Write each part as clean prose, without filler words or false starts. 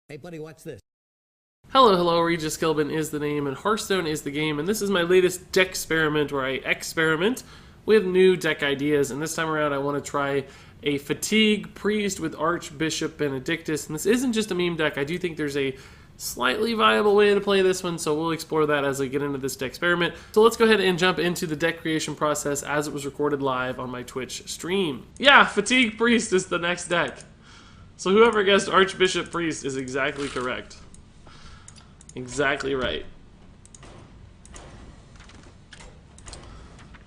Hey buddy, watch this. Hello, RegisKillbin is the name and Hearthstone is the game, and this is my latest Decksperiment where I experiment with new deck ideas, and this time around I want to try a Fatigue Priest with Archbishop Benedictus, and this isn't just a meme deck. I do think there's a slightly viable way to play this one, so we'll explore that as I get into this Decksperiment. So let's go ahead and jump into the deck creation process as it was recorded live on my Twitch stream. Yeah, Fatigue Priest is the next deck. So whoever guessed Archbishop Priest is exactly correct. Exactly right.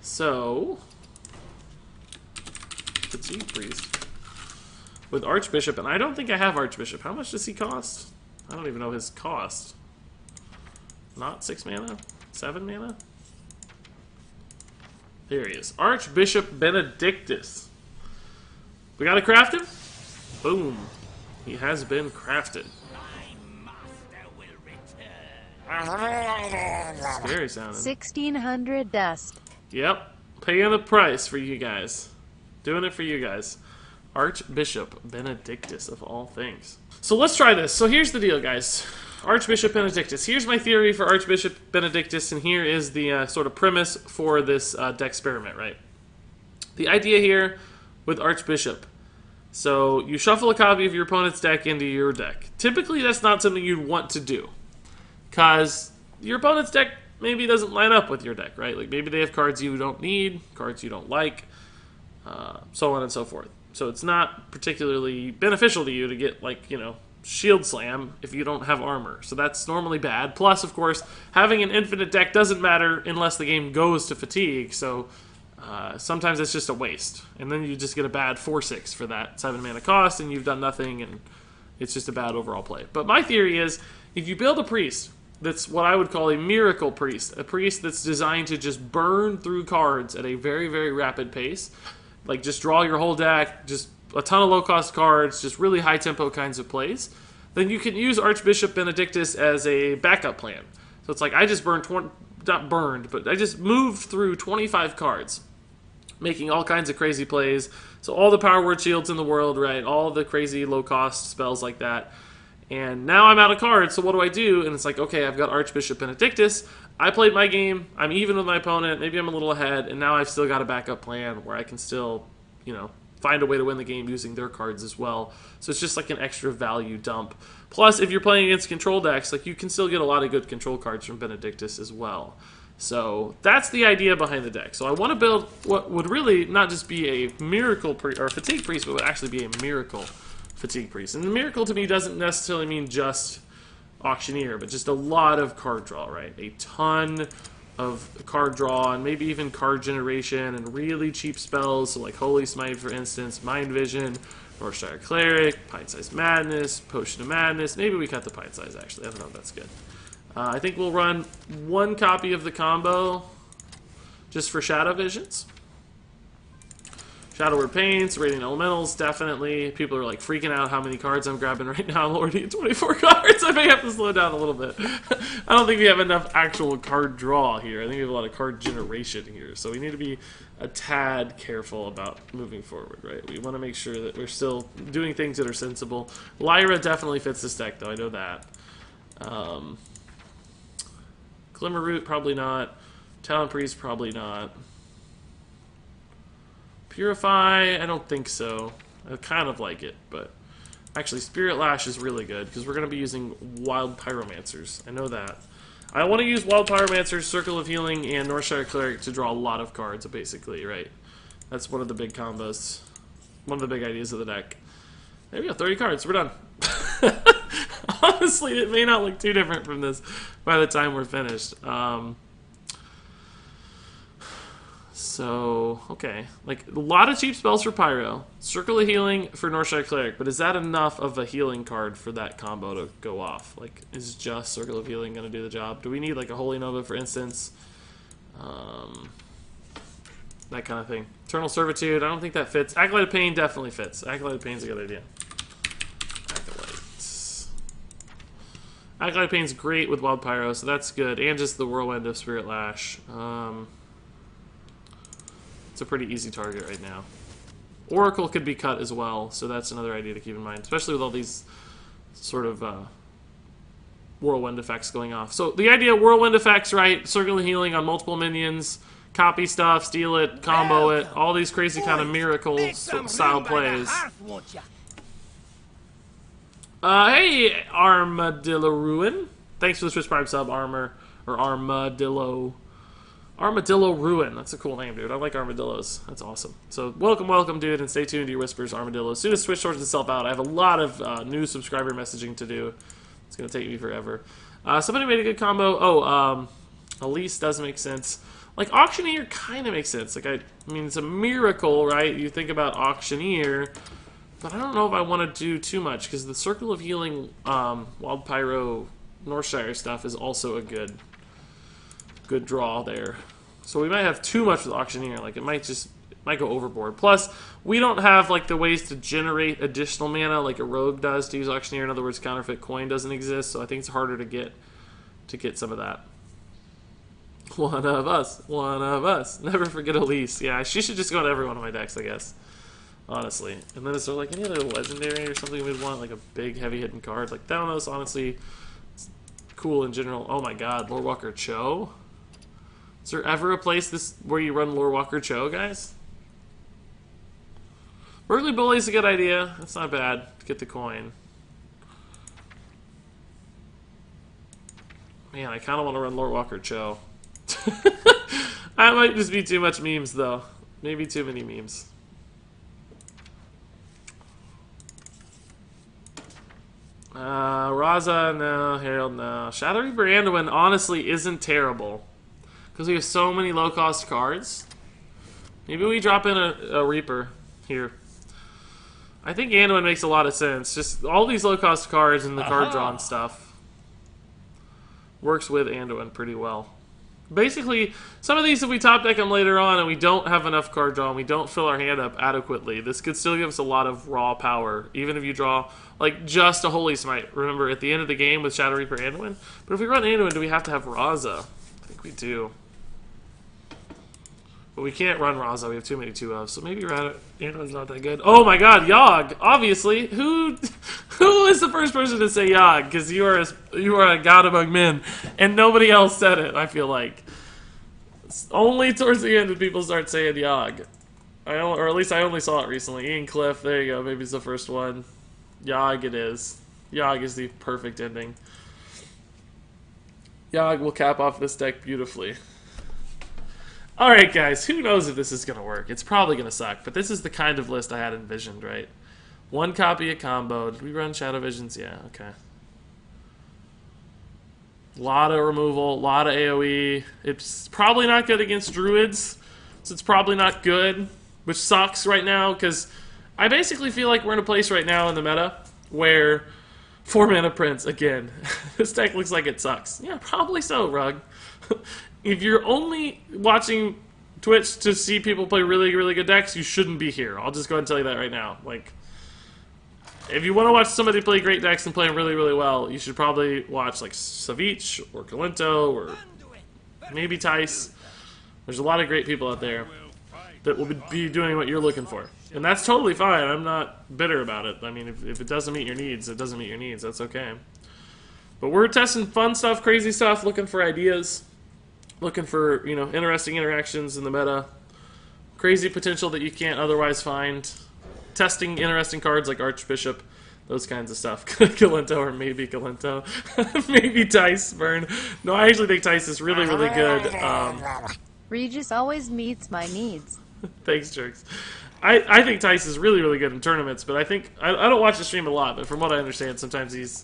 So, Fatigue Priest with Archbishop, and I don't think I have Archbishop. How much does he cost? I don't even know his cost. Not 6 mana? 7 mana? There he is. Archbishop Benedictus. We gotta craft him? Boom. He has been crafted. Scary sounding. 1600 dust. Yep. Paying the price for you guys. Doing it for you guys. Archbishop Benedictus, of all things. So let's try this. So here's the deal, guys. Archbishop Benedictus. Here's my theory for Archbishop Benedictus, and here is the sort of premise for this Decksperiment, right? The idea here with Archbishop. So you shuffle a copy of your opponent's deck into your deck. Typically, that's not something you'd want to do, because your opponent's deck maybe doesn't line up with your deck, right? Like maybe they have cards you don't need, cards you don't like, so on and so forth. So it's not particularly beneficial to you to get, like, you know, Shield Slam if you don't have armor. So that's normally bad. Plus, of course, having an infinite deck doesn't matter unless the game goes to Fatigue, so sometimes it's just a waste. And then you just get a bad 4/6 for that 7 mana cost, and you've done nothing, and it's just a bad overall play. But my theory is, if you build a priest that's what I would call a miracle priest, a priest that's designed to just burn through cards at a very, very rapid pace, like just draw your whole deck, just a ton of low-cost cards, just really high-tempo kinds of plays, then you can use Archbishop Benedictus as a backup plan. So it's like, I just not burned, but I just moved through 25 cards, making all kinds of crazy plays. So all the power word shields in the world, right? All the crazy low-cost spells like that. And now I'm out of cards, so what do I do? And it's like, okay, I've got Archbishop Benedictus. I played my game. I'm even with my opponent. Maybe I'm a little ahead, and now I've still got a backup plan where I can still, you know, find a way to win the game using their cards as well. So it's just like an extra value dump. Plus, if you're playing against control decks, like, you can still get a lot of good control cards from Benedictus as well. So that's the idea behind the deck. So I want to build what would really not just be a miracle or Fatigue Priest, but would actually be a miracle Fatigue Priest. And the miracle to me doesn't necessarily mean just Auctioneer, but just a lot of card draw, right? A ton of card draw, and maybe even card generation, and really cheap spells, so like Holy Smite, for instance, Mind Vision, Northshire Cleric, Pint-Sized Madness, Potion of Madness. Maybe we cut the Pint Size, actually. I don't know if that's good. I think we'll run one copy of the combo just for Shadow Visions. Shadow Word Paints, Radiant Elementals, definitely. People are like freaking out how many cards I'm grabbing right now. I'm already at 24 cards. I may have to slow down a little bit. I don't think we have enough actual card draw here. I think we have a lot of card generation here. So we need to be a tad careful about moving forward, right? We want to make sure that we're still doing things that are sensible. Lyra definitely fits this deck, though. I know that. Glimmerroot, probably not. Talon Priest, probably not. Purify, I don't think so. I kind of like it, but actually Spirit Lash is really good because we're going to be using Wild Pyromancers. I know that. I want to use Wild Pyromancers, Circle of Healing, and Northshire Cleric to draw a lot of cards, basically, right? That's one of the big combos. One of the big ideas of the deck. There we go, 30 cards, we're done. Honestly, it may not look too different from this by the time we're finished. So, okay. Like, a lot of cheap spells for Pyro. Circle of Healing for Northshire Cleric, but is that enough of a healing card for that combo to go off? Like, is just Circle of Healing going to do the job? Do we need, like, a Holy Nova, for instance? That kind of thing. Eternal Servitude, I don't think that fits. Acolyte of Pain definitely fits. Acolyte of Pain's a good idea. Acolyte of Pain's great with Wild Pyro, so that's good. And just the Whirlwind of Spirit Lash. It's a pretty easy target right now. Oracle could be cut as well, so that's another idea to keep in mind, especially with all these sort of whirlwind effects going off. So the idea of whirlwind effects, right? Circular healing on multiple minions, copy stuff, steal it, combo it, all these crazy kind of miracle style plays. Hey, Armadillo Ruin. Thanks for the Swiss Prime sub, Armor, or Armadillo. Armadillo Ruin. That's a cool name, dude. I like armadillos. That's awesome. So welcome, dude, and stay tuned to your whispers, Armadillo. As soon as Twitch sorts itself out, I have a lot of new subscriber messaging to do. It's going to take me forever. Somebody made a good combo. Elise does make sense. Like, Auctioneer kind of makes sense. Like, I mean, it's a miracle, right? You think about Auctioneer, but I don't know if I want to do too much, because the Circle of Healing Wild Pyro Northshire stuff is also a good draw there. So we might have too much with Auctioneer. Like, it might go overboard. Plus, we don't have like the ways to generate additional mana like a rogue does to use Auctioneer. In other words, counterfeit coin doesn't exist, so I think it's harder to get some of that. One of us. Never forget Elise. Yeah, she should just go into every one of my decks, I guess. Honestly. And then is there like any other legendary or something we'd want, like a big heavy hitting card? Like Thalanos, honestly, it's cool in general. Oh my god, Lorewalker Cho? Is there ever a place where you run Lorewalker Cho, guys? Burgly Bully's a good idea. That's not bad to get the coin. Man, I kind of want to run Lorewalker Cho. That might just be too much memes, though. Maybe too many memes. Raza, no. Herald, no. Shadow Reaper Anduin, honestly, isn't terrible. Because we have so many low-cost cards. Maybe we drop in a Reaper here. I think Anduin makes a lot of sense. Just all these low-cost cards and the card draw and stuff works with Anduin pretty well. Basically, some of these, if we top deck them later on and we don't have enough card draw and we don't fill our hand up adequately, this could still give us a lot of raw power, even if you draw like just a Holy Smite. Remember, at the end of the game with Shadow Reaper Anduin? But if we run Anduin, do we have to have Raza? I think we do. But we can't run Raza. We have too many 2-ofs. So maybe Anduin's not that good. Oh my god, Yogg! Obviously. Who is the first person to say Yogg? Because you are a god among men. And nobody else said it, I feel like. It's only towards the end did people start saying Yogg. Or at least I only saw it recently. Ian Cliff, there you go. Maybe it's the first one. Yogg it is. Yogg is the perfect ending. Yogg will cap off this deck beautifully. Alright guys, who knows if this is going to work. It's probably going to suck, but this is the kind of list I had envisioned, right? One copy, a combo. Did we run Shadow Visions? Yeah, okay. A lot of removal, a lot of AoE. It's probably not good against Druids, so it's probably not good, which sucks right now, because I basically feel like we're in a place right now in the meta where 4-mana Prince, again, this deck looks like it sucks. Yeah, probably so, Rug. If you're only watching Twitch to see people play really, really good decks, you shouldn't be here. I'll just go ahead and tell you that right now. Like, if you want to watch somebody play great decks and play them really, really well, you should probably watch, like, Savich or Kalento or maybe Tice. There's a lot of great people out there that will be doing what you're looking for. And that's totally fine. I'm not bitter about it. I mean, if it doesn't meet your needs, it doesn't meet your needs. That's okay. But we're testing fun stuff, crazy stuff, looking for ideas. Looking for, you know, interesting interactions in the meta. Crazy potential that you can't otherwise find. Testing interesting cards like Archbishop. Those kinds of stuff. Kalento or maybe Kalento. Maybe Tice, Burn. No, I actually think Tice is really, really good. Regis always meets my needs. Thanks, Jerks. I think Tice is really, really good in tournaments, but I think... I don't watch the stream a lot, but from what I understand, sometimes he's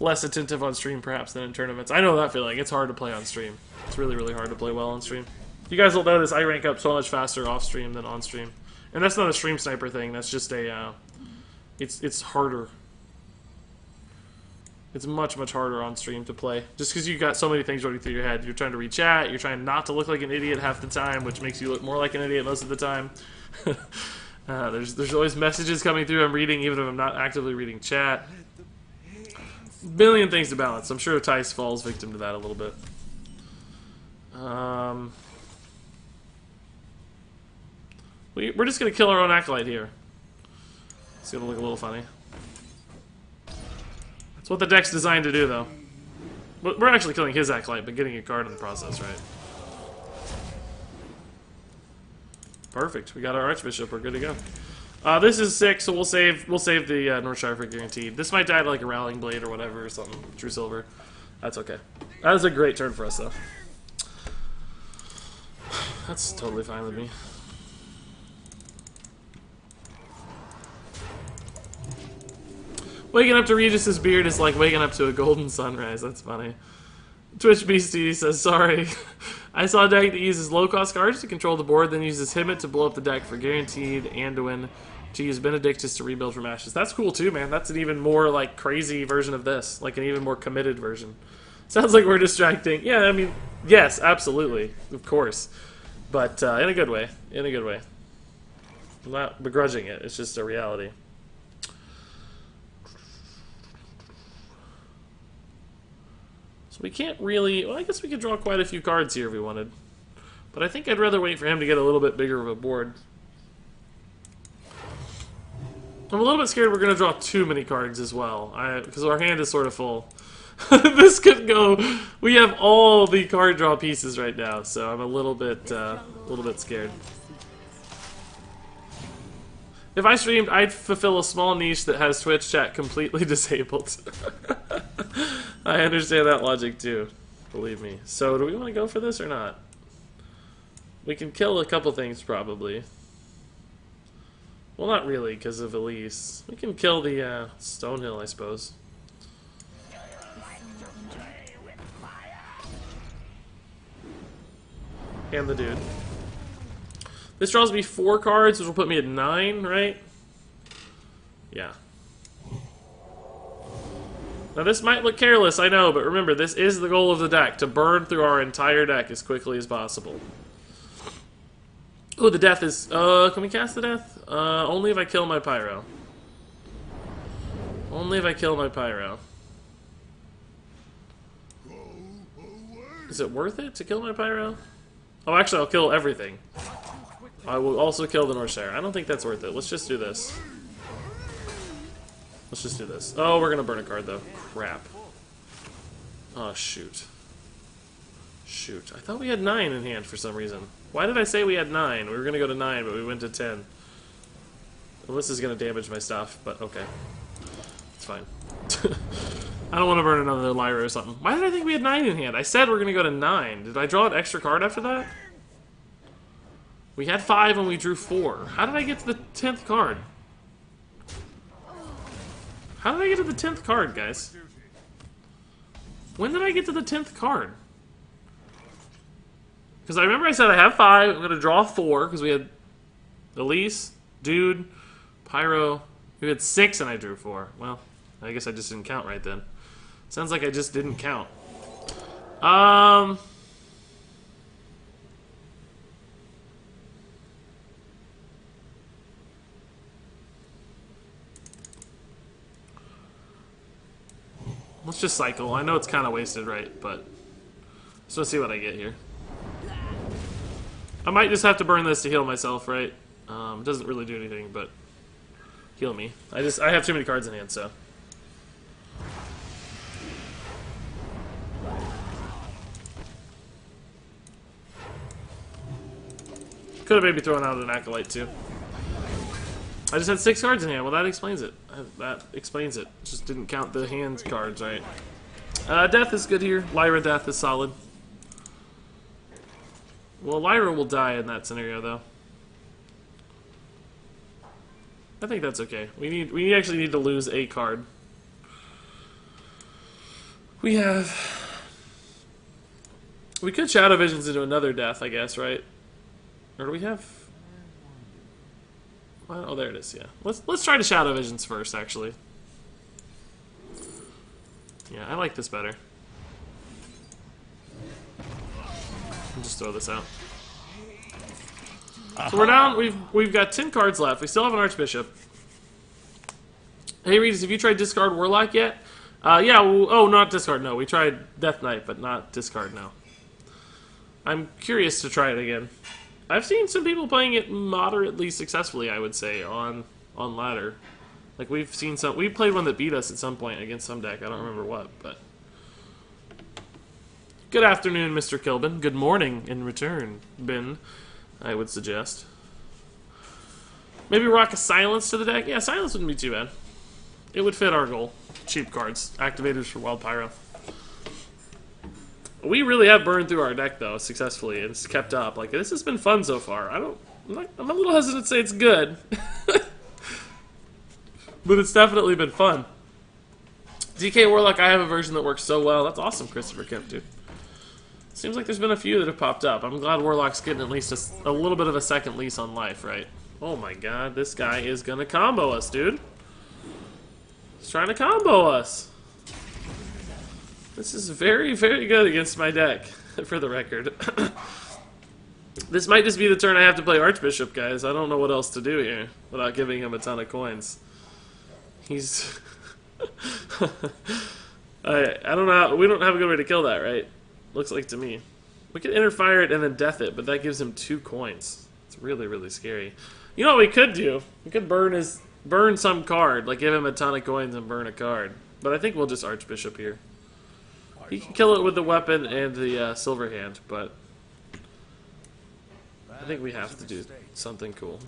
less attentive on stream, perhaps, than in tournaments. I know that feeling. It's hard to play on stream. It's really, really hard to play well on stream. You guys will notice I rank up so much faster off stream than on stream. And that's not a stream sniper thing. That's just a... It's harder. It's much, much harder on stream to play. Just because you got so many things running through your head. You're trying to read chat. You're trying not to look like an idiot half the time, which makes you look more like an idiot most of the time. There's always messages coming through I'm reading, even if I'm not actively reading chat. Billion things to balance. I'm sure Tice falls victim to that a little bit. We're just going to kill our own Acolyte here. It's going to look a little funny. what the deck's designed to do, though. We're actually killing his Acolyte, but getting a card in the process, right? Perfect. We got our Archbishop. We're good to go. This is 6, so we'll save the Northshire for guaranteed. This might die to like a Rallying Blade or whatever, or something. True Silver. That's okay. That was a great turn for us, though. That's totally fine with me. Waking up to Regis's beard is like waking up to a golden sunrise. That's funny. Twitch Beastie says, sorry. I saw a deck that uses low-cost cards to control the board, then uses Himmet to blow up the deck for guaranteed, Anduin to use Benedictus to rebuild from ashes. That's cool too, man. That's an even more, like, crazy version of this. Like, an even more committed version. Sounds like we're distracting. Yeah, I mean, yes, absolutely. Of course. But, in a good way. In a good way. I'm not begrudging it. It's just a reality. So we can't really... Well, I guess we could draw quite a few cards here if we wanted. But I think I'd rather wait for him to get a little bit bigger of a board. I'm a little bit scared we're going to draw too many cards as well. Because our hand is sort of full. This could go... We have all the card draw pieces right now, so I'm a little bit scared. If I streamed, I'd fulfill a small niche that has Twitch chat completely disabled. I understand that logic too, believe me. So, do we want to go for this or not? We can kill a couple things, probably. Well, not really, because of Elise. We can kill the Stonehill, I suppose. And the dude. This draws me 4 cards, which will put me at 9, right? Yeah. Now this might look careless, I know, but remember, this is the goal of the deck, to burn through our entire deck as quickly as possible. Oh, the death is... can we cast the death? Only if I kill my Pyro. Only if I kill my Pyro. Is it worth it to kill my Pyro? Oh, actually, I'll kill everything. I will also kill the Northshire. I don't think that's worth it. Let's just do this. Let's just do this. Oh, we're gonna burn a card, though. Crap. Oh, shoot. Shoot. I thought we had 9 in hand for some reason. Why did I say we had 9? We were gonna go to 9, but we went to 10. Well, this is gonna damage my stuff, but okay. It's fine. I don't want to burn another Lyra or something. Why did I think we had 9 in hand? I said we're gonna go to 9. Did I draw an extra card after that? We had 5 and we drew 4. How did I get to the 10th card? How did I get to the 10th card, guys? When did I get to the 10th card? Because I remember I said I have 5, I'm going to draw 4, because we had Elise, Dude, Pyro. We had 6 and I drew 4. Well, I guess I just didn't count right then. Sounds like I just didn't count. Let's just cycle. I know it's kind of wasted, right? But let's see what I get here. I might just have to burn this to heal myself, right? It doesn't really do anything, but heal me. I have too many cards in hand, so. Could have maybe thrown out an Acolyte, too. I just had 6 cards in hand. Well, that explains it. That explains it. Just didn't count the hand cards, right? Death is good here. Lyra Death is solid. Well, Lyra will die in that scenario, though. I think that's okay. We actually need to lose a card. We could Shadow Visions into another death, I guess, right? Or do we have... Oh, there it is, yeah. Let's try to Shadow Visions first, actually. Yeah, I like this better. I'll just throw this out. So we're down, we've got 10 cards left. We still have an Archbishop. Hey, Regis, have you tried Discard Warlock yet? Yeah, oh, not Discard, no. We tried Death Knight, but not Discard, no. I'm curious to try it again. I've seen some people playing it moderately successfully, I would say, on ladder. Like, we've seen some... We played one that beat us at some point against some deck. I don't remember what, but... Good afternoon, Mr. Killbin. Good morning in return, Bin, I would suggest. Maybe rock a Silence to the deck? Yeah, Silence wouldn't be too bad. It would fit our goal. Cheap cards. Activators for Wild Pyro. We really have burned through our deck, though, successfully. And it's kept up. Like, this has been fun so far. I'm a little hesitant to say it's good. But it's definitely been fun. DK Warlock, I have a version that works so well. That's awesome, Christopher Kemp, dude. Seems like there's been a few that have popped up. I'm glad Warlock's getting at least a little bit of a second lease on life, right? Oh my god, this guy is gonna combo us, dude. He's trying to combo us. This is very, very good against my deck, for the record. This might just be the turn I have to play Archbishop, guys. I don't know what else to do here without giving him a ton of coins. He's... I don't know. We don't have a good way to kill that, right? Looks like to me. We could interfire it and then death it, but that gives him 2 coins. It's really, really scary. You know what we could do? We could burn some card, like give him a ton of coins and burn a card. But I think we'll just Archbishop here. He can kill it with the weapon and the silver hand, but I think we have to do something cool.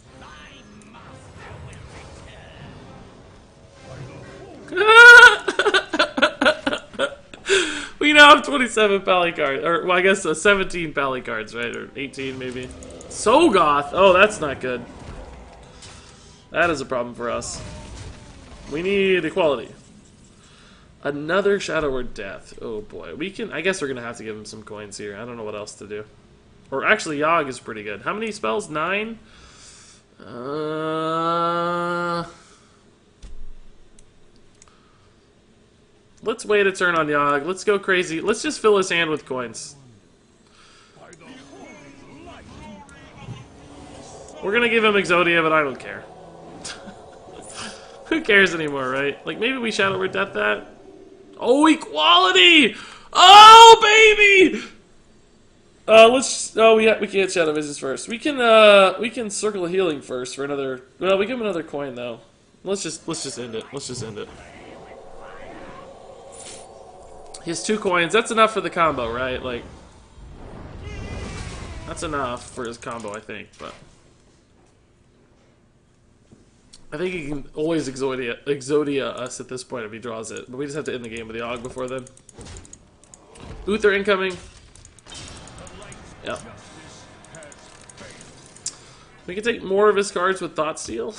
We now have 27 Pally cards, or well, I guess 17 Pally cards, right? Or 18 maybe. Sogoth! Oh, that's not good. That is a problem for us. We need equality. Another Shadow Word Death. Oh boy. We can. I guess we're gonna have to give him some coins here. I don't know what else to do. Or actually, Yogg is pretty good. How many spells? 9? Let's wait a turn on Yogg. Let's go crazy. Let's just fill his hand with coins. We're gonna give him Exodia, but I don't care. Who cares anymore, right? Like, maybe we Shadow Word Death that? Oh, equality! Oh, baby! We can't Shadow Visits first. We can Circle of Healing first for another... Well, we give him another coin, though. Let's just end it. Let's just end it. He has 2 coins. That's enough for the combo, right? Like, that's enough for his combo, I think, but... I think he can always Exodia us at this point if he draws it. But we just have to end the game with the Yogg before then. Uther incoming. Yep. We can take more of his cards with Thought Steal.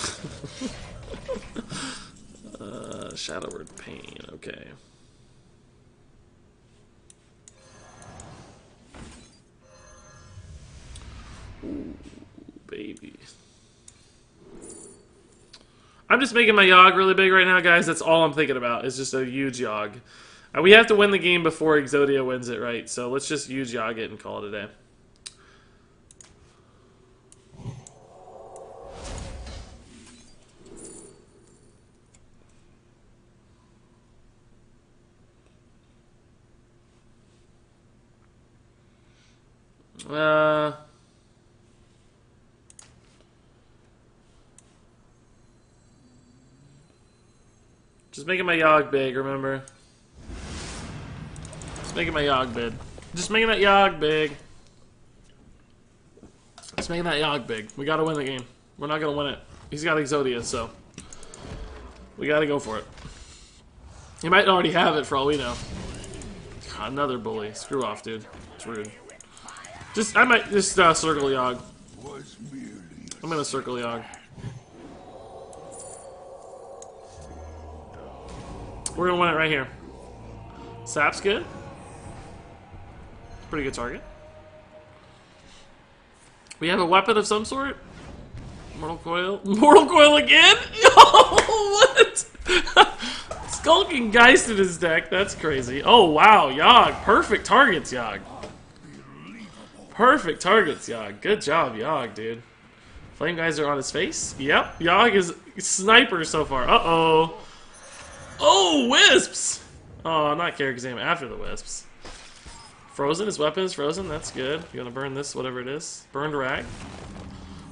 Shadow Word Pain, okay. Ooh, baby. I'm just making my Yogg really big right now, guys. That's all I'm thinking about. It's just a huge Yogg. We have to win the game before Exodia wins it, right? So let's just huge Yogg it and call it a day. Just making my Yogg big, remember? Just making my Yogg big. Just making that Yogg big. Just making that Yogg big. We gotta win the game. We're not gonna win it. He's got Exodia, so we gotta go for it. He might already have it for all we know. God, another bully. Screw off, dude. It's rude. I might just circle Yogg. I'm gonna circle Yogg. We're gonna win it right here. Sap's good. Pretty good target. We have a weapon of some sort. Mortal Coil. Mortal Coil again? Oh, what? Skulking Geist in his deck. That's crazy. Oh, wow. Yogg. Perfect targets, Yogg. Perfect targets, Yogg. Good job, Yogg, dude. Flame Geyser on his face. Yep. Yogg is sniper so far. Uh-oh. Oh, Wisps! Oh, not character exam after the Wisps. Frozen, his weapon is frozen, that's good. You gonna burn this, whatever it is. Burned Rag.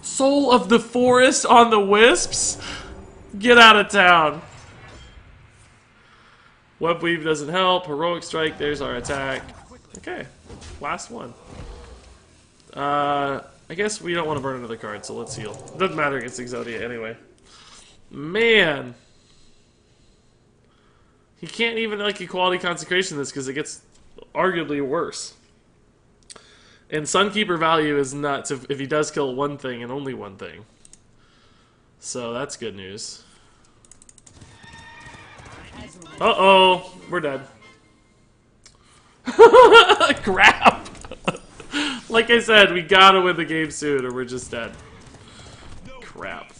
Soul of the Forest on the Wisps? Get out of town. Web Weave doesn't help. Heroic Strike, there's our attack. Okay, last one. I guess we don't want to burn another card, so let's heal. It doesn't matter against Exodia anyway. Man. He can't even like Equality Consecration this because it gets arguably worse. And Sunkeeper value is nuts if he does kill one thing and only one thing. So that's good news. Uh-oh, we're dead. Crap! Like I said, we gotta win the game soon or we're just dead. Crap.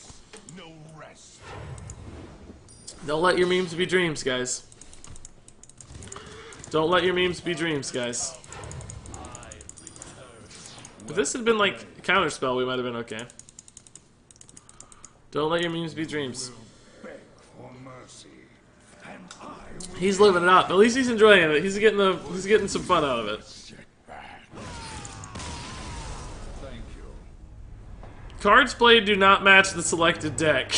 Don't let your memes be dreams, guys. Don't let your memes be dreams, guys. If this had been like Counterspell, we might have been okay. Don't let your memes be dreams. He's living it up. At least he's enjoying it. He's getting some fun out of it. Cards played do not match the selected deck.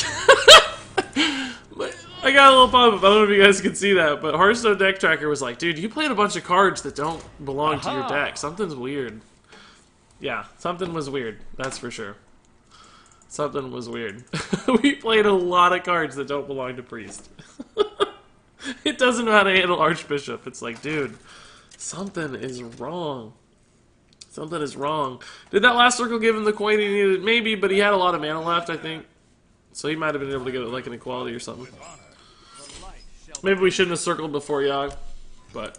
I got a little pop-up. I don't know if you guys can see that, but Hearthstone Deck Tracker was like, dude, you played a bunch of cards that don't belong to your deck. Something's weird. Yeah, something was weird. That's for sure. Something was weird. We played a lot of cards that don't belong to Priest. It doesn't know how to handle Archbishop. It's like, dude, something is wrong. Something is wrong. Did that last circle give him the coin he needed? Maybe, but he had a lot of mana left, I think. So he might have been able to get it like an equality or something. Maybe we shouldn't have circled before Yogg, but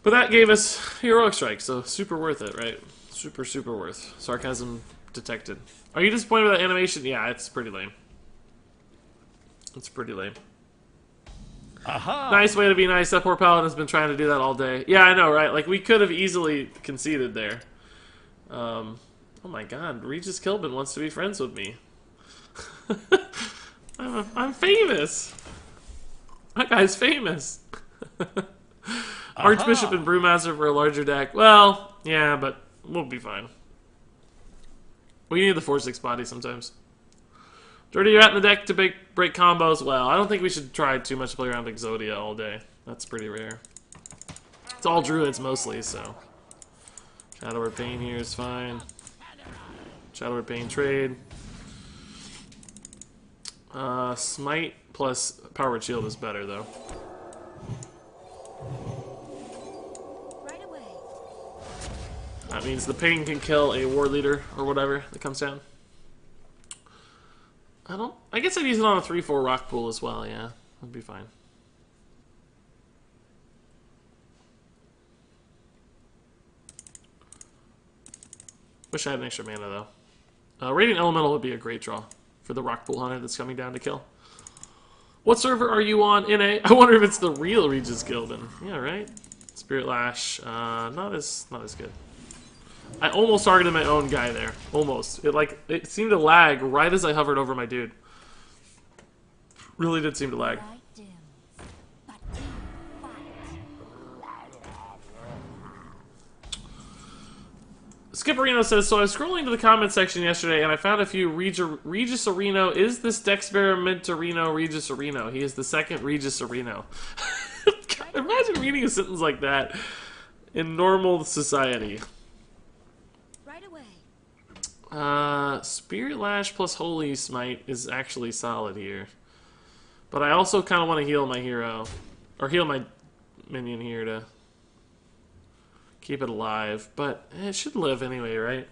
that gave us Heroic Strike, so super worth it, right? Super, super worth. Sarcasm detected. Are you disappointed with that animation? Yeah, it's pretty lame. It's pretty lame. Aha! Nice way to be nice. That poor Paladin's been trying to do that all day. Yeah, I know, right? Like, we could have easily conceded there. Oh my god, RegisKillbin wants to be friends with me. I'm famous. That guy's famous. Archbishop and Brewmaster for a larger deck. Well, yeah, but we'll be fine. We need the 4/6 body sometimes. Dirty, you're out in the deck to break combos. Well, I don't think we should try too much to play around Exodia all day. That's pretty rare. It's all druids mostly, so. Shadow Word Pain here is fine. Shadow Word Pain trade. Smite plus Power Word Shield is better, though. That means the Pain can kill a War Leader or whatever that comes down. I guess I'd use it on a 3/4 Rock Pool as well, yeah. That'd be fine. Wish I had an extra mana, though. Radiant Elemental would be a great draw for the Rock Pool Hunter that's coming down to kill. What server are you on, NA? I wonder if it's the real RegisKillbin. Yeah, right? Spirit Lash, not as good. I almost targeted my own guy there. Almost. It seemed to lag right as I hovered over my dude. Really did seem to lag. Skipperino says, so I was scrolling to the comment section yesterday and I found a few RegisKillbin. Is this Decksperiment Regis? He is the second RegisKillbin. Imagine reading a sentence like that in normal society. Spirit Lash plus Holy Smite is actually solid here. But I also kind of want to heal my hero. Or heal my minion here to keep it alive. But it should live anyway, right?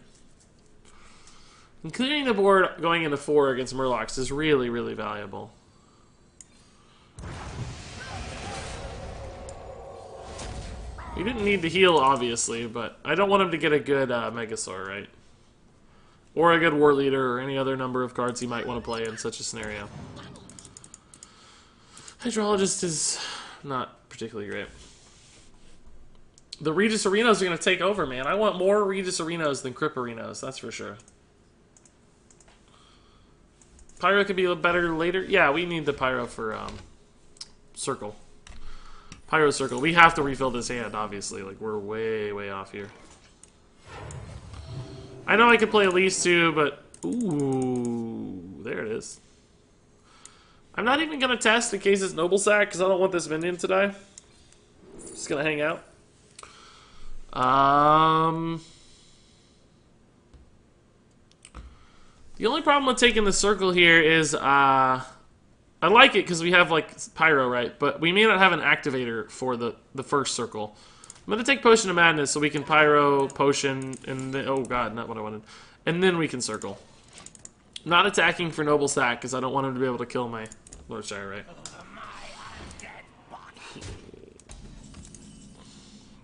And clearing the board going into 4 against Murlocs is really, really valuable. We didn't need to heal, obviously, but I don't want him to get a good Megasaur, right? Or a good War Leader, or any other number of cards he might want to play in such a scenario. Hydrologist is not particularly great. The RegisKillbins are going to take over, man. I want more RegisKillbins than Cripperinos, that's for sure. Pyro could be better later. Yeah, we need the Pyro for Circle. Pyro Circle. We have to refill this hand, obviously. Like, we're way, way off here. I know I could play Elise too, but... Ooh, there it is. I'm not even going to test in case it's Noble Sack, because I don't want this minion to die. Just going to hang out. The only problem with taking the circle here is, I like it because we have, like, Pyro, right? But we may not have an activator for the first circle. I'm going to take Potion of Madness so we can Pyro, Potion, and then... Oh, God, not what I wanted. And then we can circle. Not attacking for Noble Sack because I don't want him to be able to kill my Lordshire, right?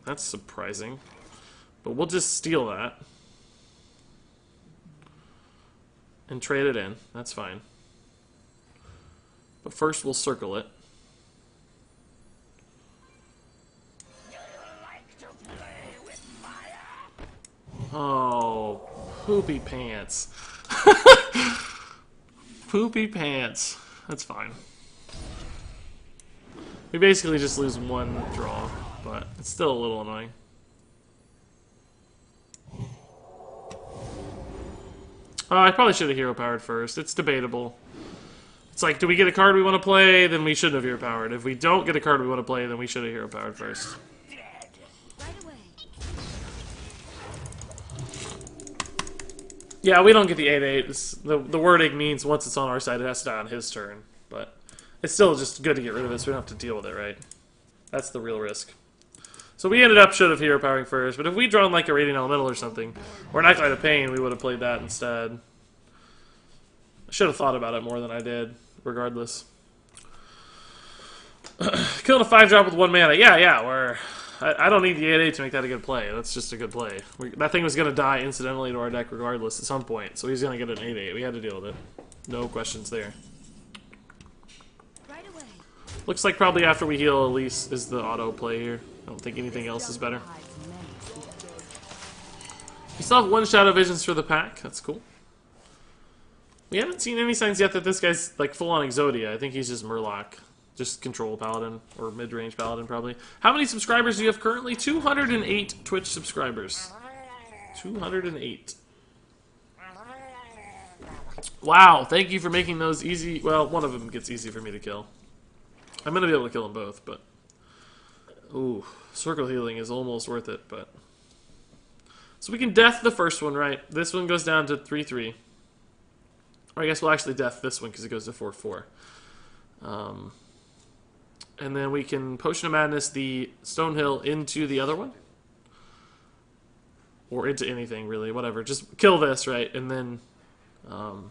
That's surprising. But we'll just steal that. And trade it in. That's fine. But first we'll circle it. Oh, poopy pants. Poopy pants. That's fine. We basically just lose one draw, but it's still a little annoying. I probably should have hero powered first. It's debatable. It's like, do we get a card we want to play? Then we shouldn't have hero powered. If we don't get a card we want to play, then we should have hero powered first. Yeah, we don't get the 8/8. The wording means once it's on our side, it has to die on his turn. But it's still just good to get rid of it so we don't have to deal with it, right? That's the real risk. So we ended up should have hero powering first, but if we'd drawn like a Radiant Elemental or something, or an Acolyte of Pain, we would have played that instead. I should have thought about it more than I did, regardless. Killing a 5-drop with 1 mana. Yeah, I don't need the 8/8 to make that a good play. That's just a good play. That thing was going to die incidentally to our deck regardless at some point, so he's going to get an 8/8. We had to deal with it. No questions there. Right away. Looks like probably after we heal Elise is the auto play here. I don't think anything else is better. We still have 1 Shadow Visions for the pack. That's cool. We haven't seen any signs yet that this guy's like full-on Exodia. I think he's just Murloc. Just control Paladin, or mid-range Paladin, probably. How many subscribers do you have currently? 208 Twitch subscribers. 208. Wow, thank you for making those easy. Well, one of them gets easy for me to kill. I'm going to be able to kill them both, but... Ooh, Circle Healing is almost worth it, but... So we can death the first one, right? This one goes down to 3/3. Or I guess we'll actually death this one because it goes to 4/4. And then we can Potion of Madness the Stonehill into the other one. Or into anything, really. Whatever. Just kill this, right? And then... well,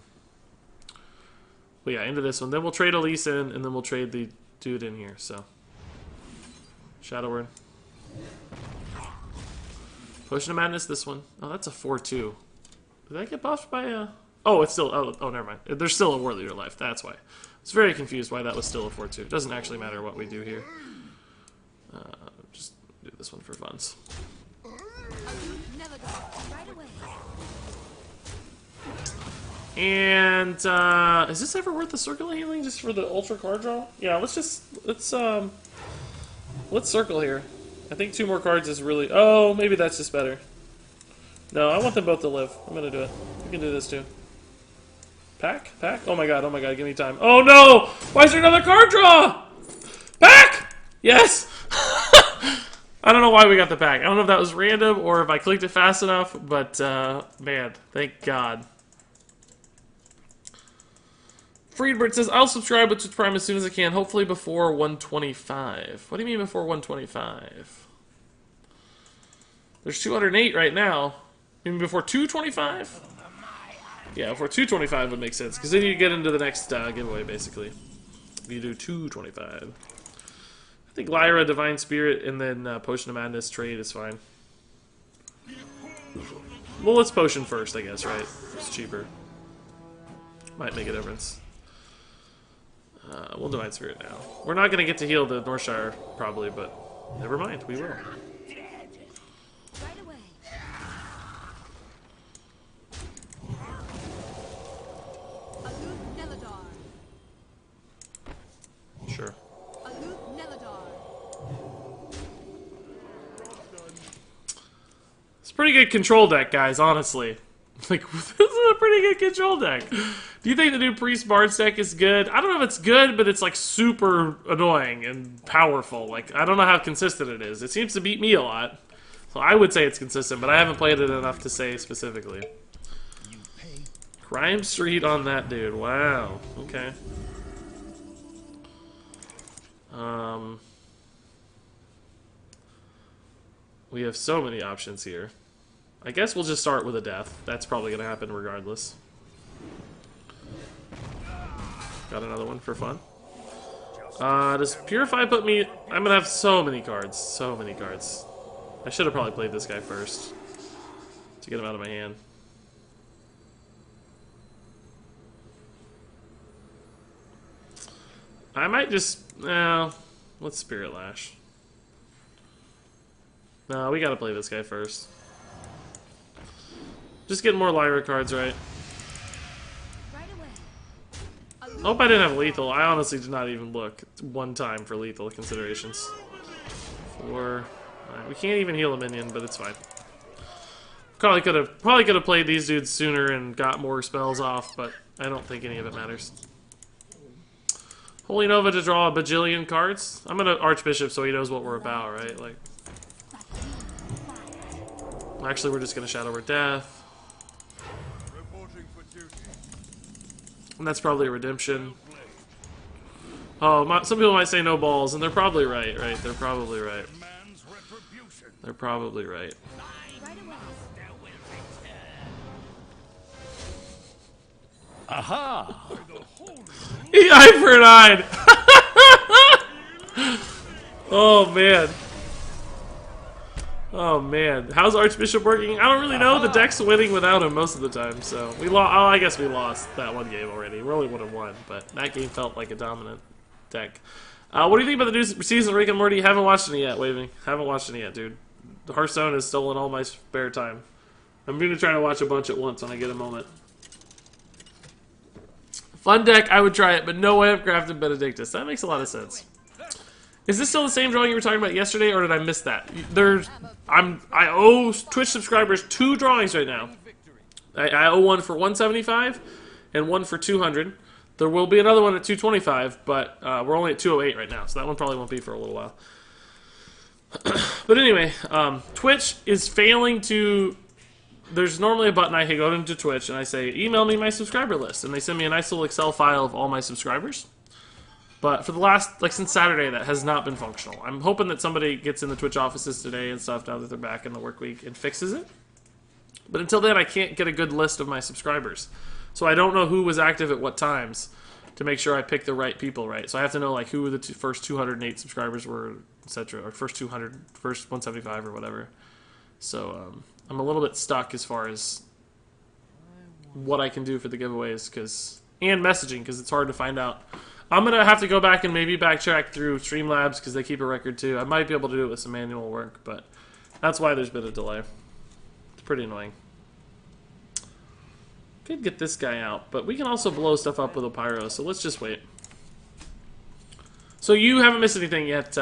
yeah, into this one. Then we'll trade Elise in, and then we'll trade the dude in here, so... Shadow Word. Potion of Madness, this one. Oh, that's a 4/2. Did that get buffed by a... Oh, it's still... Oh, never mind. There's still a War Leader life. That's why. I was very confused why that was still a 4/2. It doesn't actually matter what we do here. Just do this one for funs. And, is this ever worth the Circle Healing just for the Ultra card draw? Yeah, let's circle here. I think 2 more cards is really... Oh, maybe that's just better. No, I want them both to live. I'm gonna do it. We can do this too. Pack? Pack? Oh my god, give me time. Oh no! Why is there another card draw? Pack! Yes! I don't know why we got the pack. I don't know if that was random or if I clicked it fast enough, but, man, thank god. Friedbert says, I'll subscribe with Twitch Prime as soon as I can, hopefully before 125. What do you mean before 125? There's 208 right now. You mean before 225? Yeah, before 225 would make sense, because then you get into the next giveaway, basically. You do 225. I think Lyra, Divine Spirit, and then Potion of Madness trade is fine. Well, let's Potion first, I guess, right? It's cheaper. Might make a difference. We'll Divine Spirit now. We're not going to get to heal the Northshire, probably, but never mind, we will. Sure. It's a pretty good control deck, guys, honestly. Like, this is a pretty good control deck. Do you think the new Priest Bard deck is good? I don't know if it's good, but it's like super annoying and powerful. Like, I don't know how consistent it is. It seems to beat me a lot. So I would say it's consistent, but I haven't played it enough to say specifically. Crime Street on that dude. Wow. Okay. We have so many options here. I guess we'll just start with a death. That's probably going to happen regardless. Got another one for fun. Does Purify put me... I'm going to have so many cards. So many cards. I should have probably played this guy first to get him out of my hand. I might just... let's Spirit Lash. No, we gotta play this guy first. Just getting more Lyra cards, right? Hope I didn't have lethal. I honestly did not even look one time for lethal considerations. 4. We can't even heal a minion, but it's fine. Probably could have played these dudes sooner and got more spells off, but I don't think any of it matters. Holy Nova to draw a bajillion cards. I'm gonna Archbishop so he knows what we're about, right? Like, actually, we're just gonna Shadow Word Death. And that's probably a redemption. Oh, some people might say no balls, and they're probably right, right? They're probably right. They're probably right. Aha! He eye for an eye. Oh, man. Oh, man. How's Archbishop working? I don't really know. The deck's winning without him most of the time, so... we lost. Oh, I guess we lost that one game already. We only would have won, but that game felt like a dominant deck. What do you think about the new season of Rick and Morty? Haven't watched any yet, Waving. Haven't watched any yet, dude. The Hearthstone has stolen all my spare time. I'm going to try to watch a bunch at once when I get a moment. Fun deck, I would try it, but no way I've crafted Benedictus. That makes a lot of sense. Is this still the same drawing you were talking about yesterday, or did I miss that? I owe Twitch subscribers 2 drawings right now. I owe one for 175 and one for 200. There will be another one at 225, but we're only at 208 right now, so that one probably won't be for a little while. But anyway, Twitch is failing to... There's normally a button I can go into Twitch and I say, email me my subscriber list, and they send me a nice little Excel file of all my subscribers. But for the last, like, since Saturday, that has not been functional. I'm hoping that somebody gets in the Twitch offices today and stuff now that they're back in the work week and fixes it. But until then, I can't get a good list of my subscribers. So I don't know who was active at what times to make sure I pick the right people, right? So I have to know, like, who the first 208 subscribers were, etc., or first 200, first 175 or whatever. So I'm a little bit stuck as far as what I can do for the giveaways, and messaging, because it's hard to find out. I'm going to have to go back and maybe backtrack through Streamlabs because they keep a record too. I might be able to do it with some manual work, but that's why there's been a delay. It's pretty annoying. Could get this guy out, but we can also blow stuff up with a pyro, so let's just wait. So you haven't missed anything yet,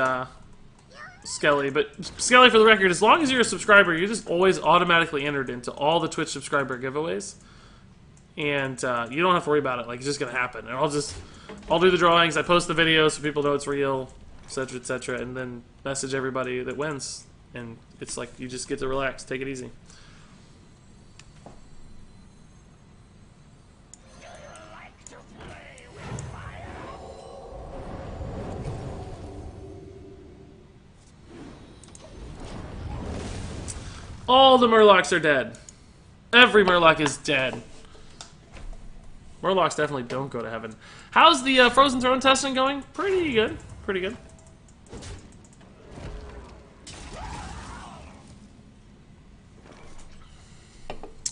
Skelly, but Skelly, for the record, as long as you're a subscriber, you're just always automatically entered into all the Twitch subscriber giveaways. And you don't have to worry about it. Like, it's just going to happen. And I'll do the drawings, I post the videos so people know it's real, etc., and then message everybody that wins. And it's like, you just get to relax, take it easy. All the Murlocs are dead. Every Murloc is dead. Murlocs definitely don't go to heaven. How's the Frozen Throne testing going? Pretty good. Pretty good.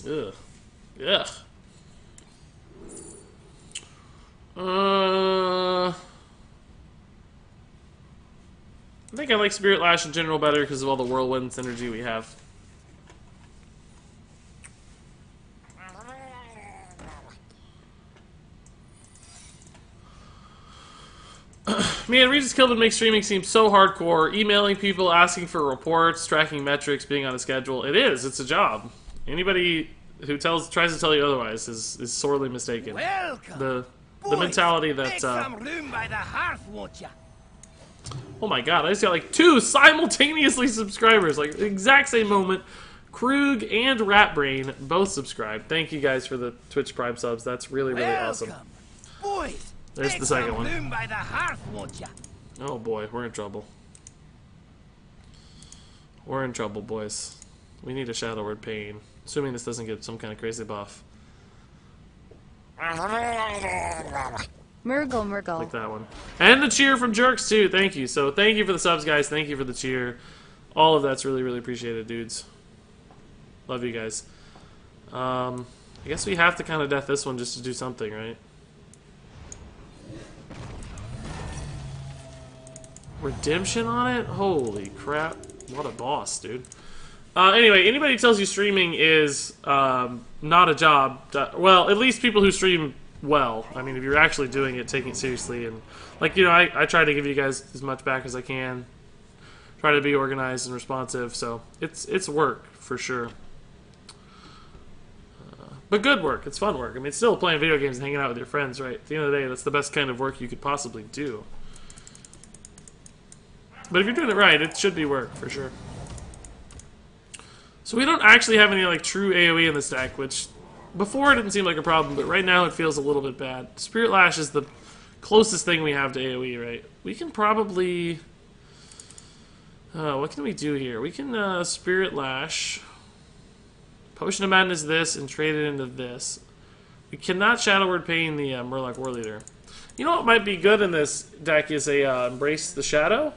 Ugh. Ugh. I think I like Spirit Lash in general better because of all the whirlwind synergy we have. Man, RegisKillbin makes streaming seem so hardcore. Emailing people, asking for reports, tracking metrics, being on a schedule. It is. It's a job. Anybody who tries to tell you otherwise is sorely mistaken. Welcome. The mentality that Make some room by the hearth, won't ya? oh my god, I just got like 2 simultaneously subscribers, like the exact same moment. Krug and Ratbrain both subscribed. Thank you guys for the Twitch Prime subs. That's really, really awesome. Boys, There's make the second some one. room by the hearth, won't ya? Oh boy, we're in trouble. We're in trouble, boys. We need a Shadow Word Pain. Assuming this doesn't get some kind of crazy buff. Murgle. Like that one. And the cheer from Jerks, too. Thank you. So, thank you for the subs, guys. Thank you for the cheer. All of that's really, really appreciated, dudes. Love you guys. I guess we have to kind of death this one just to do something, right? Redemption on it? Holy crap. What a boss, dude. Anyway, anybody who tells you streaming is not a job, well, at least people who stream well. I mean, if you're actually doing it, taking it seriously, and, like, you know, I try to give you guys as much back as I can. Try to be organized and responsive, so it's work, for sure. But good work. It's fun work. I mean, it's still playing video games and hanging out with your friends, right? At the end of the day, that's the best kind of work you could possibly do. But if you're doing it right, it should be work, for sure. So we don't actually have any, like, true AoE in this deck, which before it didn't seem like a problem, but right now it feels a little bit bad. Spirit Lash is the closest thing we have to AoE, right? We can probably... what can we do here? We can Spirit Lash... Potion of Madness this, and trade it into this. We cannot Shadow Word Pain the Murloc War Leader. You know what might be good in this deck is a Embrace the Shadow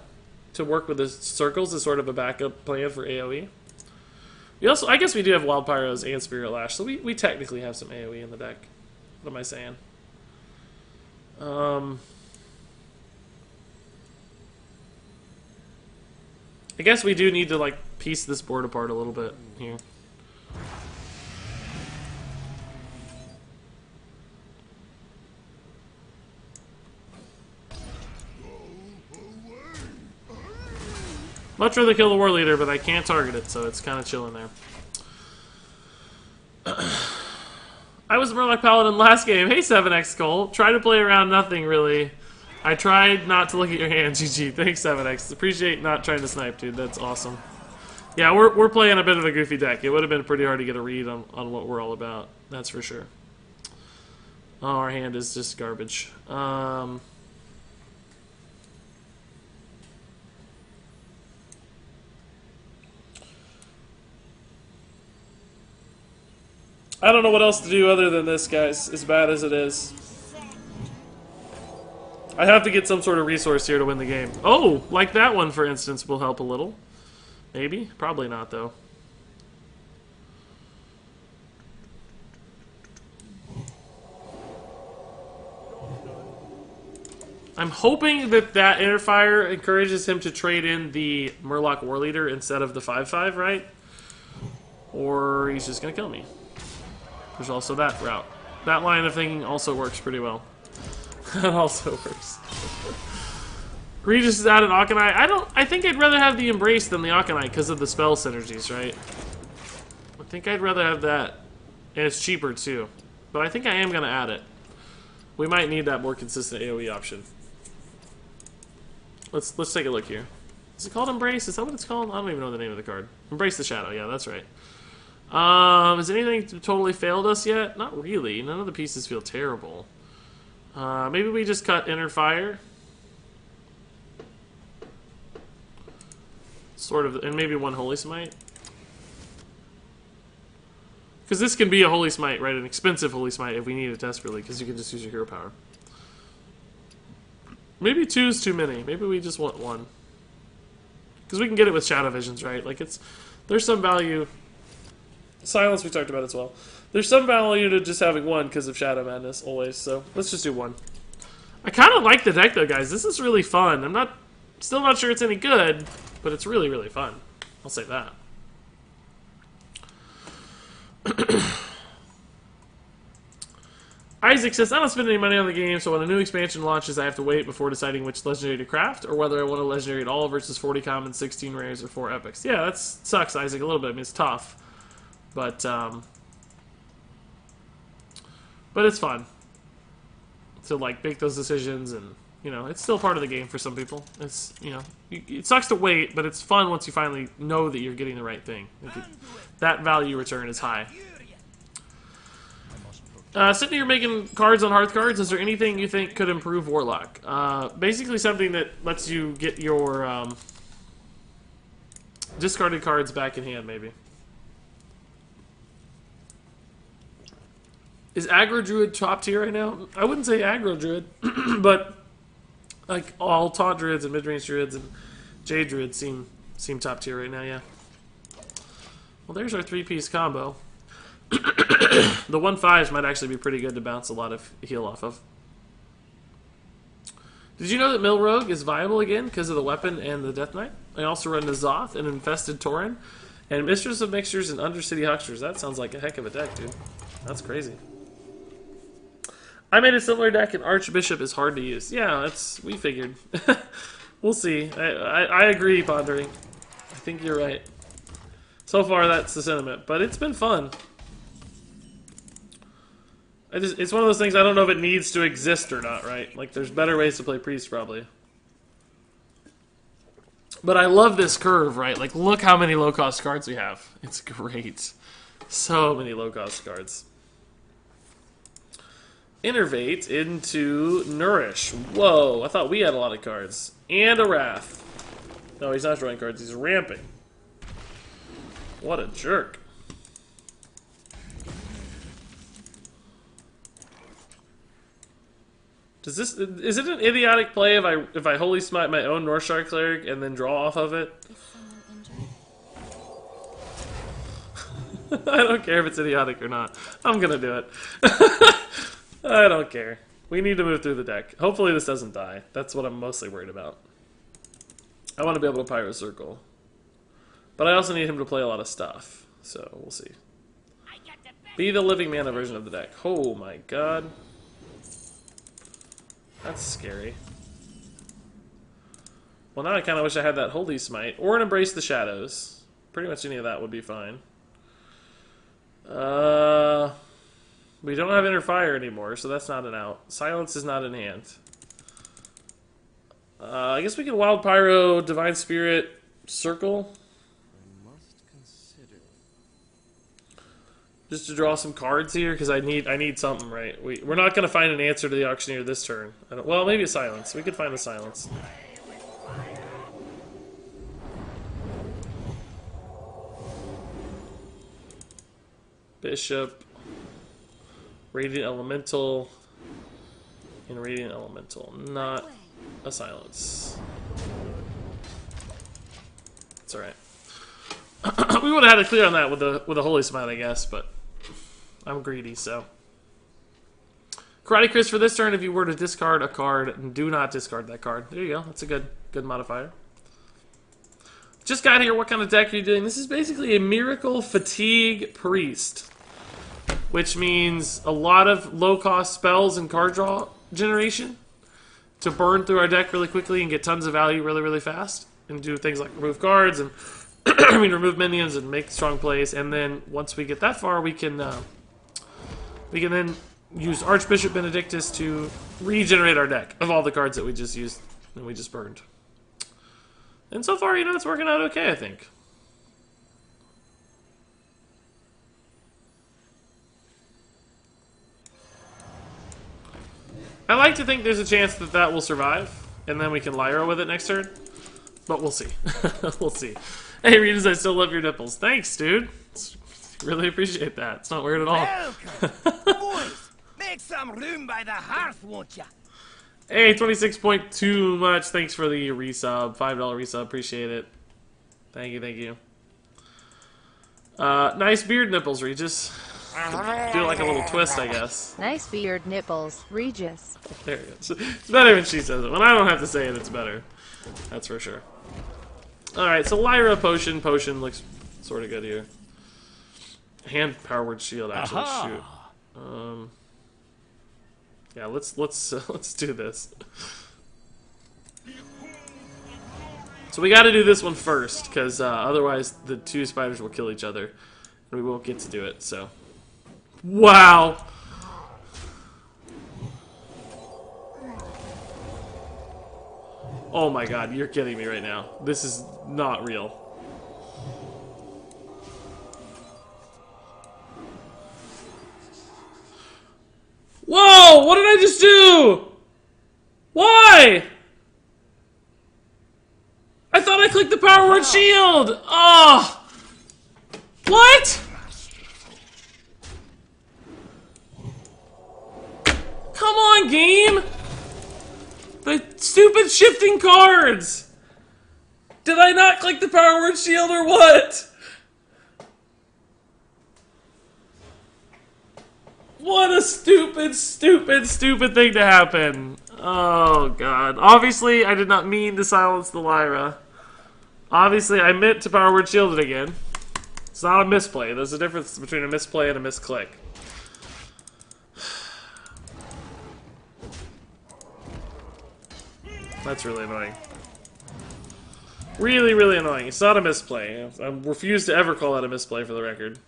to work with the circles as sort of a backup plan for AoE. We also, I guess we do have Wild Pyros and Spirit Lash, so we technically have some AoE in the deck. What am I saying? I guess we do need to, like, piece this board apart a little bit here. Much rather kill the War Leader, but I can't target it, so it's kind of chilling there. I was the Murloc Paladin last game. Hey, 7X Cole. Try to play around nothing, really. I tried not to look at your hand, GG. Thanks, 7X. Appreciate not trying to snipe, dude. That's awesome. Yeah, we're playing a bit of a goofy deck. It would have been pretty hard to get a read on what we're all about. That's for sure. Oh, our hand is just garbage. I don't know what else to do other than this, guys, as bad as it is. I have to get some sort of resource here to win the game. Oh, like that one, for instance, will help a little. Maybe? Probably not, though. I'm hoping that that Interfire encourages him to trade in the Murloc War Leader instead of the 5/5, right? Or he's just going to kill me. There's also that route. That line of thinking also works pretty well. That also works. Regis is out an Akanai. I think I'd rather have the Embrace than the Akanai because of the spell synergies, right? I think I'd rather have that. And it's cheaper too. But I think I am gonna add it. We might need that more consistent AoE option. Let's take a look here. Is it called Embrace? Is that what it's called? I don't even know the name of the card. Embrace the Shadow, yeah, that's right. Has anything totally failed us yet? Not really. None of the pieces feel terrible. Maybe we just cut Inner Fire. Sort of, and maybe one Holy Smite. Because this can be a Holy Smite, right? An expensive Holy Smite if we need it desperately, because you can just use your hero power. Maybe 2 is too many. Maybe we just want 1. Because we can get it with Shadow Visions, right? Like, there's some value... Silence we talked about as well. There's some value to just having 1 because of Shadow Madness, always, so let's just do 1. I kind of like the deck, though, guys. This is really fun. I'm still not sure it's any good, but it's really, really fun. I'll say that. Isaac says, I don't spend any money on the game, so when a new expansion launches, I have to wait before deciding which legendary to craft, or whether I want a legendary at all versus 40 commons, 16 rares, or 4 epics. Yeah, that sucks, Isaac, a little bit. I mean, it's tough. But, But it's fun to like make those decisions, and you know, it's still part of the game for some people. It's, you know, it sucks to wait, but it's fun once you finally know that you're getting the right thing. That value return is high. Sitting here making cards on Hearth cards, is there anything you think could improve Warlock? Basically something that lets you get your discarded cards back in hand, maybe. Is Aggro Druid top tier right now? I wouldn't say Aggro Druid, but like all Taunt Druids and Mid-Range Druids and Jade Druids seem top tier right now, yeah. Well, there's our 3-piece combo. The 1/5s might actually be pretty good to bounce a lot of heal off of. Did you know that Mill Rogue is viable again because of the weapon and the Death Knight? I also run N'Zoth and Infested Tauren and Mistress of Mixtures and Undercity Hucksters. That sounds like a heck of a deck, dude. That's crazy. I made a similar deck, and Archbishop is hard to use. Yeah, we figured. We'll see. I agree, Pondering. I think you're right. So far, that's the sentiment, but it's been fun. It's one of those things, I don't know if it needs to exist or not, right? Like, there's better ways to play Priest, probably. But I love this curve, right? Like, look how many low-cost cards we have. It's great. So many low-cost cards. Innervate into Nourish. Whoa, I thought we had a lot of cards. And a Wrath. No, he's not drawing cards, he's ramping. What a jerk. Is it an idiotic play if I Holy Smite my own Northshire Cleric and then draw off of it? I don't care if it's idiotic or not. I'm gonna do it. I don't care. We need to move through the deck. Hopefully this doesn't die. That's what I'm mostly worried about. I want to be able to Pyro Circle. But I also need him to play a lot of stuff. So, we'll see. Be the living mana version of the deck. Oh my god. That's scary. Well, now I kind of wish I had that Holy Smite. Or an Embrace the Shadows. Pretty much any of that would be fine. We don't have Inner Fire anymore, so that's not an out. Silence is not in hand. I guess we can Wild Pyro, Divine Spirit, Circle. Just to draw some cards here, because I need something, right? We're not going to find an answer to the Auctioneer this turn. Well, maybe a Silence. We could find a Silence. Bishop, Radiant Elemental, and Radiant Elemental. Not a Silence. It's alright. We would have had it clear on that with the Holy Smite, I guess, but I'm greedy, so. Karate Chris, for this turn, if you were to discard a card, do not discard that card. There you go. That's a good modifier. Just got here. What kind of deck are you doing? This is basically a Miracle Fatigue Priest, which means a lot of low-cost spells and card draw generation to burn through our deck really quickly and get tons of value really, really fast, and do things like remove cards and I mean, remove minions and make strong plays, and then once we get that far, we can then use Archbishop Benedictus to regenerate our deck of all the cards that we just used and we just burned. And so far, you know, it's working out okay, I think. I like to think there's a chance that that will survive, and then we can Lyra with it next turn, but we'll see. We'll see. Hey, Regis, I still love your nipples. Thanks, dude. Really appreciate that. It's not weird at all. Welcome. Boys, make some room by the hearth, won't ya? Hey, 26.2 much. Thanks for the resub. $5 resub. Appreciate it. Thank you, thank you. Nice beard nipples, Regis. Do like a little twist, I guess. Nice beard nipples, Regis. There it is. It's better when she says it. When I don't have to say it, it's better. That's for sure. Alright, so Lyra Potion. Potion looks sort of good here. Hand Powered Shield, actually. Shoot. Yeah, let's do this. So we got to do this one first, because otherwise the two spiders will kill each other, and we won't get to do it. So, wow, Oh my god, you're kidding me right now. This is not real. Whoa! What did I just do? Why? I thought I clicked the power word shield! Oh! What? Come on, game! The stupid shifting cards! Did I not click the power word shield or what? What a stupid, stupid, stupid thing to happen. Oh, God. Obviously, I did not mean to silence the Lyra. Obviously, I meant to power word shield it again. It's not a misplay. There's a difference between a misplay and a misclick. That's really annoying. Really, really annoying. It's not a misplay. I refuse to ever call that a misplay for the record.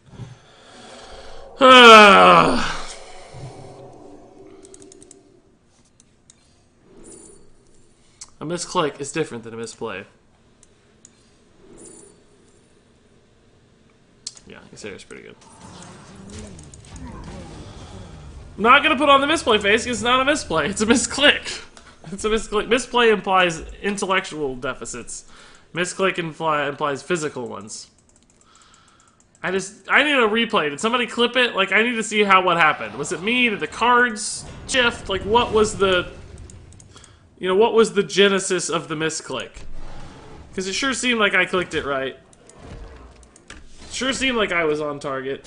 A misclick is different than a misplay. Yeah, Ysera's pretty good. I'm not gonna put on the misplay face because it's not a misplay. It's a misclick. It's a misclick. Misplay implies intellectual deficits. Misclick implies physical ones. I need a replay. Did somebody clip it? Like, I need to see what happened. Was it me? Did the cards shift? Like, what was the... You know, what was the genesis of the misclick? Because it sure seemed like I clicked it right. Sure seemed like I was on target.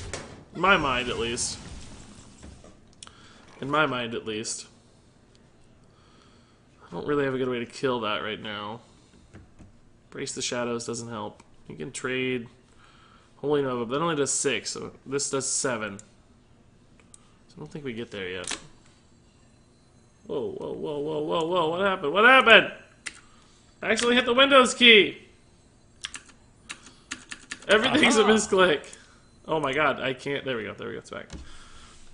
In my mind, at least. In my mind, at least. I don't really have a good way to kill that right now. Brace the Shadows doesn't help. You can trade Holy Nova, but that only does 6, so this does 7. So I don't think we get there yet. Whoa, whoa, whoa, whoa, whoa, whoa, what happened? What happened? I actually hit the Windows key! Everything's a misclick. Oh my god, I can't. There we go, it's back.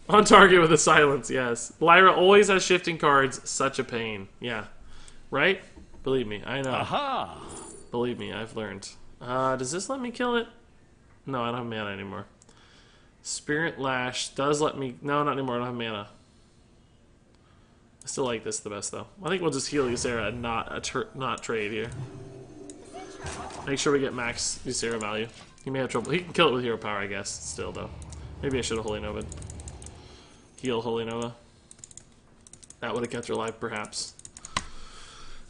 On target with a silence, yes. Lyra always has shifting cards, such a pain. Yeah. Right? Believe me, I know. Aha! Believe me, I've learned. Does this let me kill it? No, I don't have mana anymore. Spirit Lash does let me... No, not anymore, I don't have mana. I still like this the best, though. I think we'll just heal Ysera and not trade here. Make sure we get max Ysera value. He may have trouble. He can kill it with hero power, I guess, still, though. Maybe I should have Holy Nova'd. Heal Holy Nova. That would have kept her alive, perhaps.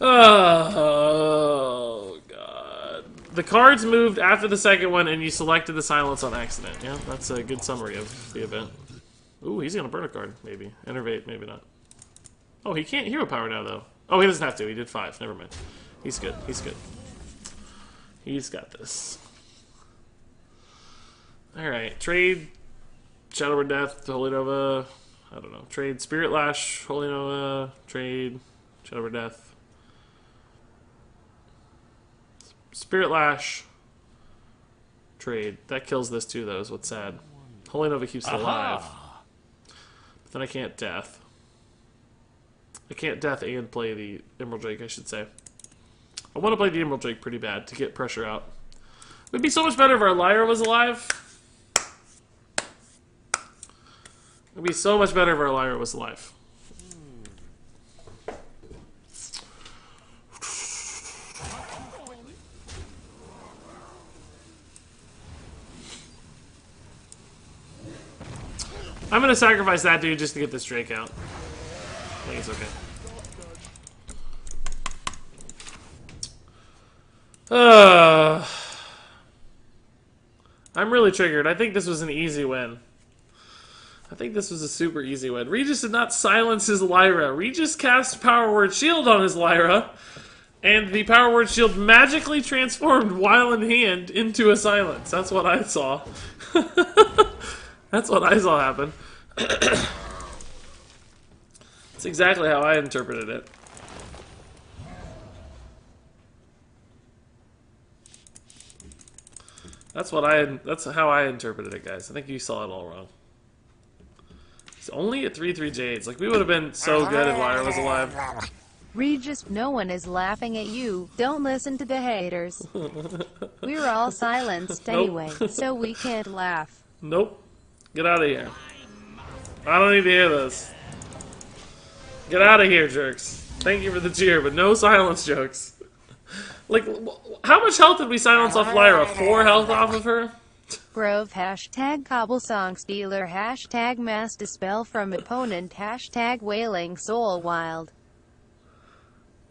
Oh, God. The cards moved after the second one, and you selected the silence on accident. Yeah, that's a good summary of the event. Ooh, he's gonna burn a card, maybe. Enervate, maybe not. Oh, he can't hero power now, though. Oh, he doesn't have to. He did 5. Never mind. He's good. He's good. He's got this. Alright, trade Shadow of Death to Holy Nova. I don't know. Trade Spirit Lash, Holy Nova. Trade Shadow of Death. Spirit Lash. Trade. That kills this too, though, is what's sad. Holy Nova keeps it alive. But then I can't Death. I can't Death and play the Emerald Drake, I should say. I want to play the Emerald Drake pretty bad to get pressure out. It would be so much better if our Lyra was alive. It would be so much better if our Lyra was alive. I'm going to sacrifice that dude just to get this Drake out. I think it's okay. I'm really triggered. I think this was an easy win. I think this was a super easy win. Regis did not silence his Lyra. Regis cast Power Word Shield on his Lyra, and the Power Word Shield magically transformed while in hand into a silence. That's what I saw. That's what I saw happen. That's exactly how I interpreted it. That's how I interpreted it, guys. I think you saw it all wrong. It's only at 3/3 Jades. Like, we would have been so good if Lyra was alive. Regis, no one is laughing at you. Don't listen to the haters. We're all silenced anyway, so we can't laugh. Nope. Get out of here. I don't need to hear this. Get out of here, jerks. Thank you for the cheer, but no silence jokes. Like, how much health did we silence off Lyra? 4 health off of her? Grove, hashtag Cobblesong Stealer, hashtag Mass Dispel from Opponent, hashtag Wailing Soul Wild.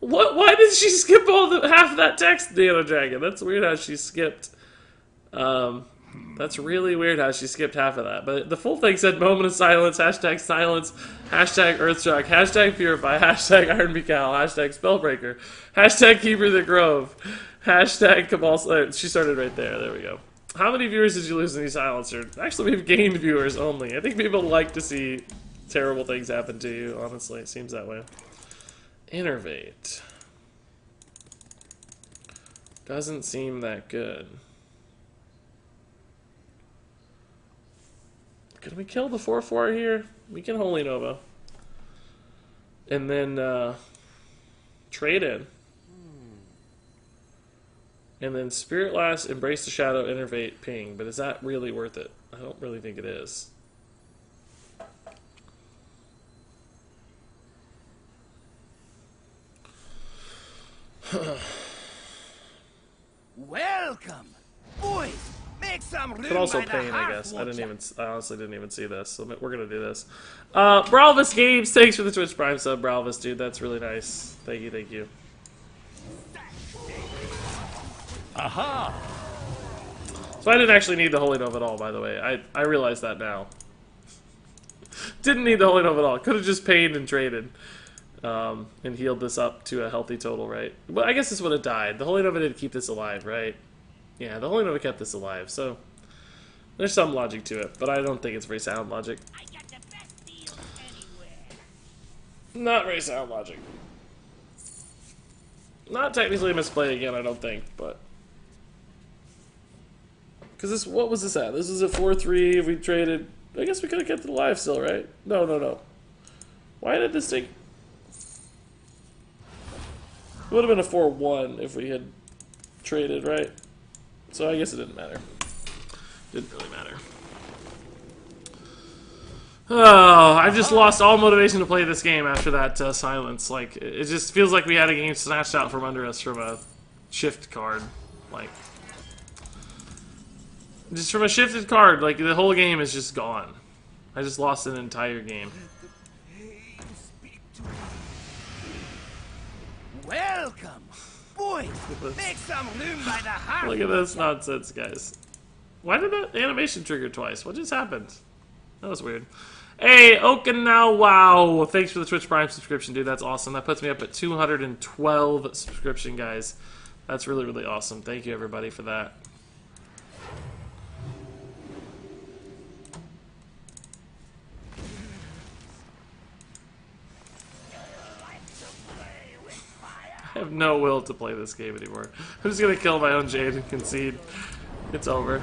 What? Why did she skip half of that text, Nano Dragon? That's weird how she skipped. That's really weird how she skipped half of that. But the full thing said moment of silence, hashtag Earthshock, hashtag Purify, hashtag Iron Becal, hashtag Spellbreaker, hashtag Keeper of the Grove, hashtag Cabal. She started right there. There we go. How many viewers did you lose in these silencer? Actually, we've gained viewers only. I think people like to see terrible things happen to you, honestly. It seems that way. Innervate. Doesn't seem that good. Can we kill the 4/4 here? We can Holy Nova. And then trade in. And then Spirit Last, Embrace the Shadow, Innervate, Ping. But is that really worth it? I don't really think it is. Welcome, boys. Make some room But also by the Pain, I hearth, guess. won't ya? I honestly didn't even see this. So we're gonna do this. Bralvis Games, thanks for the Twitch Prime sub, Bralvis, dude. That's really nice. Thank you, thank you. Aha! So I didn't actually need the Holy Nova at all, by the way. I realize that now. Didn't need the Holy Nova at all. Could have just paid and traded. And healed this up to a healthy total, right? Well, I guess this would have died. The Holy Nova did keep this alive, right? Yeah, the Holy Nova kept this alive, so there's some logic to it, but I don't think it's very sound logic. I got the best deal anywhere. Not very sound logic. Not technically a misplay again, I don't think, but... Because this, what was this at? This is at 4-3, if we traded... I guess we could have kept it alive still, right? No. Why did this take... It would have been a 4-1 if we had traded, right? So I guess it didn't matter. Didn't really matter. Oh, I just lost all motivation to play this game after that silence. Like, it just feels like we had a game snatched out from under us from a shift card. Like, just from a shifted card, like, the whole game is just gone. I just lost an entire game. Welcome, boys. Make some room by the hearth. Look at this nonsense, guys. Why did that animation trigger twice? What just happened? That was weird. Hey, Okinawa, wow. Thanks for the Twitch Prime subscription, dude. That's awesome. That puts me up at 212 subscription, guys. That's really, really awesome. Thank you, everybody, for that. I have no will to play this game anymore. I'm just gonna kill my own Jade and concede. It's over.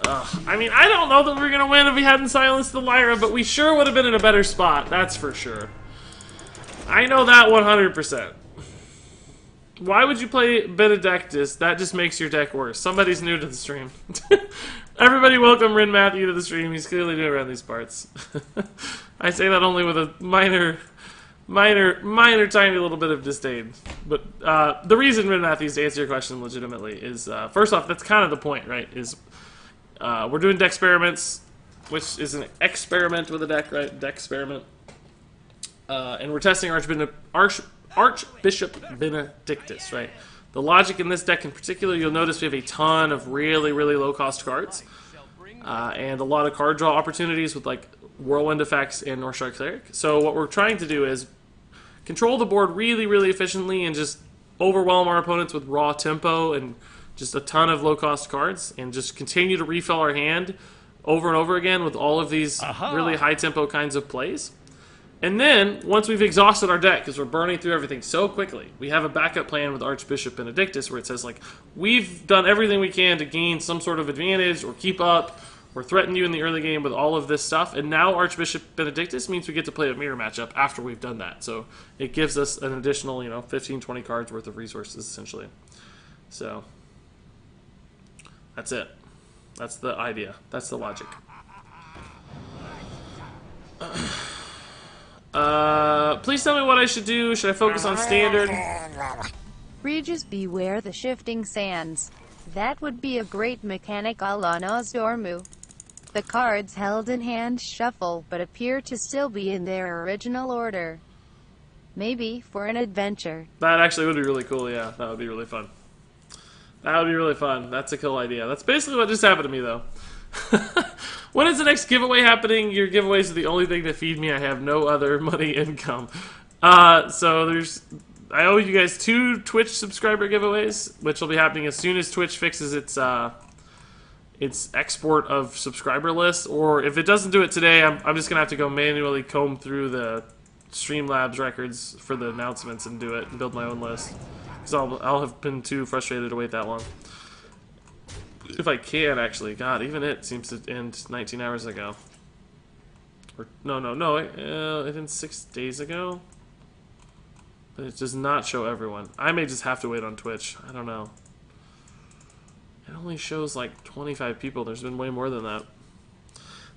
I mean, I don't know that we were gonna win if we hadn't silenced the Lyra, but we sure would have been in a better spot, that's for sure. I know that 100%. Why would you play Benedictus? That just makes your deck worse. Somebody's new to the stream. Everybody welcome Rin Matthew to the stream. He's clearly new around these parts. I say that only with a minor, tiny little bit of disdain. But the reason, Rin Matthews, to answer your question legitimately, is first off, that's kind of the point, right? Is we're doing Decksperiments, which is an experiment with a deck, right? Decksperiment. And we're testing Archbishop Benedictus, right? The logic in this deck in particular, you'll notice we have a ton of really, really low-cost cards. And a lot of card draw opportunities with, like, Whirlwind effects and Northshire Cleric. So what we're trying to do is control the board really, really efficiently and just overwhelm our opponents with raw tempo and just a ton of low-cost cards, and just continue to refill our hand over and over again with all of these really high-tempo kinds of plays. And then, once we've exhausted our deck, because we're burning through everything so quickly, we have a backup plan with Archbishop Benedictus where it says, like, we've done everything we can to gain some sort of advantage or keep up or threaten you in the early game with all of this stuff. And now Archbishop Benedictus means we get to play a mirror matchup after we've done that. So it gives us an additional, 15, 20 cards worth of resources, essentially. So that's it. That's the idea. That's the logic. Please tell me what I should do. Should I focus on standard? Regis, beware the shifting sands. That would be a great mechanic a la Nosdormu. The cards held in hand shuffle, but appear to still be in their original order. Maybe for an adventure. That actually would be really cool, yeah. That would be really fun. That would be really fun. That's a cool idea. That's basically what just happened to me, though. When is the next giveaway happening? Your giveaways are the only thing that feed me. I have no other money income. So I owe you guys 2 Twitch subscriber giveaways, which will be happening as soon as Twitch fixes its export of subscriber lists. Or if it doesn't do it today, I'm just gonna have to go manually comb through the Streamlabs records for the announcements and do it and build my own list. Because I'll have been too frustrated to wait that long. If I can, actually. God, even it seems to end 19 hours ago. Or no. It ended 6 days ago. But it does not show everyone. I may just have to wait on Twitch. I don't know. It only shows like 25 people. There's been way more than that.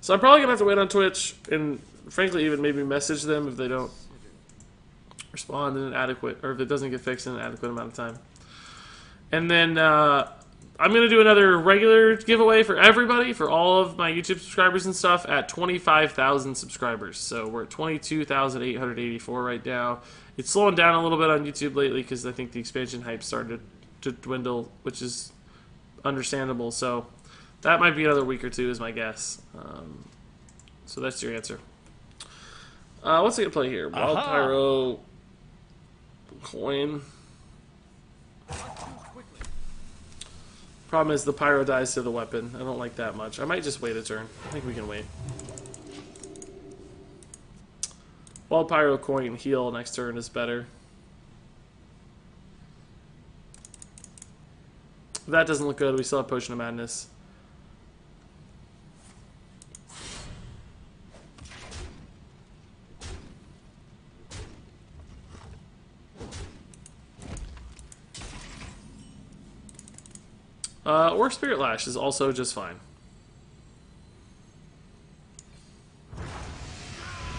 So I'm probably going to have to wait on Twitch and, frankly, even maybe message them if they don't respond in an adequate, or if it doesn't get fixed in an adequate amount of time. And then I'm going to do another regular giveaway for everybody, for all of my YouTube subscribers and stuff, at 25,000 subscribers. So we're at 22,884 right now. It's slowing down a little bit on YouTube lately because I think the expansion hype started to dwindle, which is understandable. So that might be another week or two is my guess. So that's your answer. What's I going to play here? Wild Pyro, coin. Problem is the pyro dies to the weapon. I don't like that much. I might just wait a turn. I think we can wait. Wild pyro, coin, heal next turn is better. If that doesn't look good, we still have Potion of Madness. Or Spirit Lash is also just fine.